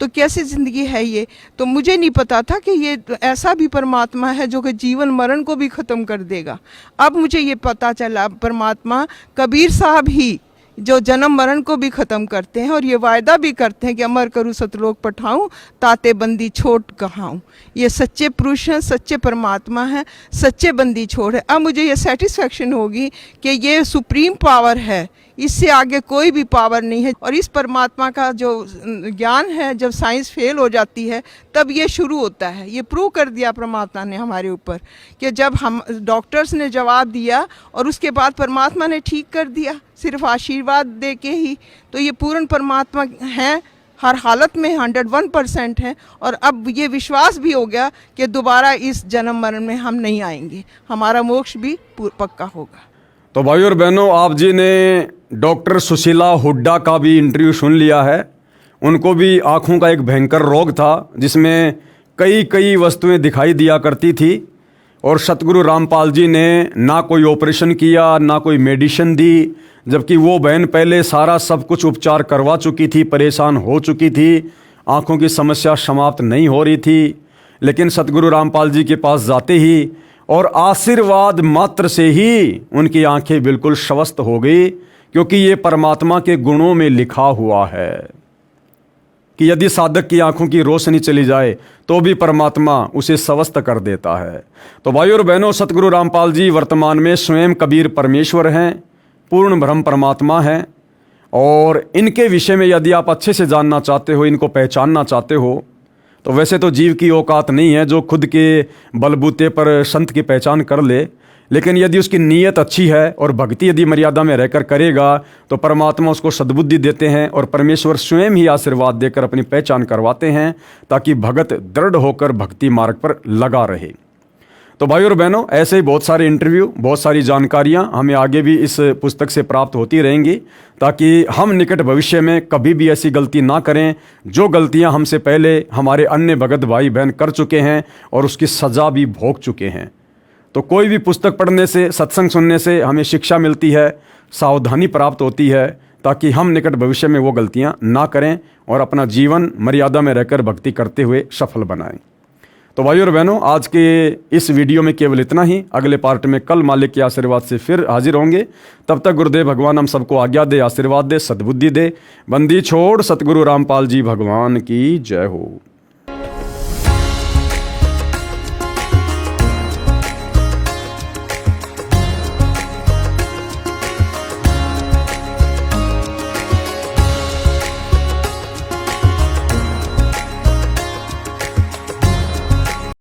तो कैसी ज़िंदगी है ये। तो मुझे नहीं पता था कि ये ऐसा भी परमात्मा है जो कि जीवन मरण को भी ख़त्म कर देगा। अब मुझे ये पता चला परमात्मा कबीर साहब ही जो जन्म मरण को भी ख़त्म करते हैं और ये वायदा भी करते हैं कि अमर करूँ सतलोक पठाऊँ, ताते बंदी छोड़ कहाऊँ। ये सच्चे पुरुष हैं, सच्चे परमात्मा हैं, सच्चे बंदी छोड़ है। अब मुझे ये सेटिस्फेक्शन होगी कि ये सुप्रीम पावर है, इससे आगे कोई भी पावर नहीं है। और इस परमात्मा का जो ज्ञान है, जब साइंस फेल हो जाती है तब ये शुरू होता है। ये प्रूव कर दिया परमात्मा ने हमारे ऊपर कि जब हम डॉक्टर्स ने जवाब दिया और उसके बाद परमात्मा ने ठीक कर दिया, सिर्फ आशीर्वाद दे के ही। तो ये पूर्ण परमात्मा हैं, हर हालत में 101% है। और अब ये विश्वास भी हो गया कि दोबारा इस जन्म मरण में हम नहीं आएंगे, हमारा मोक्ष भी पक्का होगा। तो भाई और बहनों, आप जी ने डॉक्टर सुशीला हुड्डा का भी इंटरव्यू सुन लिया है। उनको भी आँखों का एक भयंकर रोग था जिसमें कई वस्तुएं दिखाई दिया करती थी, और सतगुरु रामपाल जी ने ना कोई ऑपरेशन किया, ना कोई मेडिसिन दी, जबकि वो बहन पहले सारा सब कुछ उपचार करवा चुकी थी, परेशान हो चुकी थी, आँखों की समस्या समाप्त नहीं हो रही थी। लेकिन सतगुरु रामपाल जी के पास जाते ही और आशीर्वाद मात्र से ही उनकी आंखें बिल्कुल स्वस्थ हो गई, क्योंकि ये परमात्मा के गुणों में लिखा हुआ है कि यदि साधक की आंखों की रोशनी चली जाए तो भी परमात्मा उसे स्वस्थ कर देता है। तो भाइयों और बहनों, सतगुरु रामपाल जी वर्तमान में स्वयं कबीर परमेश्वर हैं, पूर्ण ब्रह्म परमात्मा हैं। और इनके विषय में यदि आप अच्छे से जानना चाहते हो, इनको पहचानना चाहते हो, तो वैसे तो जीव की औकात नहीं है जो खुद के बलबूते पर संत की पहचान कर ले, लेकिन यदि उसकी नीयत अच्छी है और भक्ति यदि मर्यादा में रहकर करेगा तो परमात्मा उसको सद्बुद्धि देते हैं और परमेश्वर स्वयं ही आशीर्वाद देकर अपनी पहचान करवाते हैं, ताकि भगत दृढ़ होकर भक्ति मार्ग पर लगा रहे। तो भाई और बहनों, ऐसे ही बहुत सारे इंटरव्यू, बहुत सारी जानकारियां हमें आगे भी इस पुस्तक से प्राप्त होती रहेंगी, ताकि हम निकट भविष्य में कभी भी ऐसी गलती ना करें जो गलतियां हमसे पहले हमारे अन्य भगत भाई बहन कर चुके हैं और उसकी सज़ा भी भोग चुके हैं। तो कोई भी पुस्तक पढ़ने से, सत्संग सुनने से हमें शिक्षा मिलती है, सावधानी प्राप्त होती है, ताकि हम निकट भविष्य में वो गलतियां ना करें और अपना जीवन मर्यादा में रहकर भक्ति करते हुए सफल बनाएं। तो भाइयों और बहनों, आज के इस वीडियो में केवल इतना ही। अगले पार्ट में कल मालिक के आशीर्वाद से फिर हाजिर होंगे। तब तक गुरुदेव भगवान हम सबको आज्ञा दे, आशीर्वाद दे, सद्बुद्धि दे। बंदी छोड़ सतगुरु रामपाल जी भगवान की जय हो।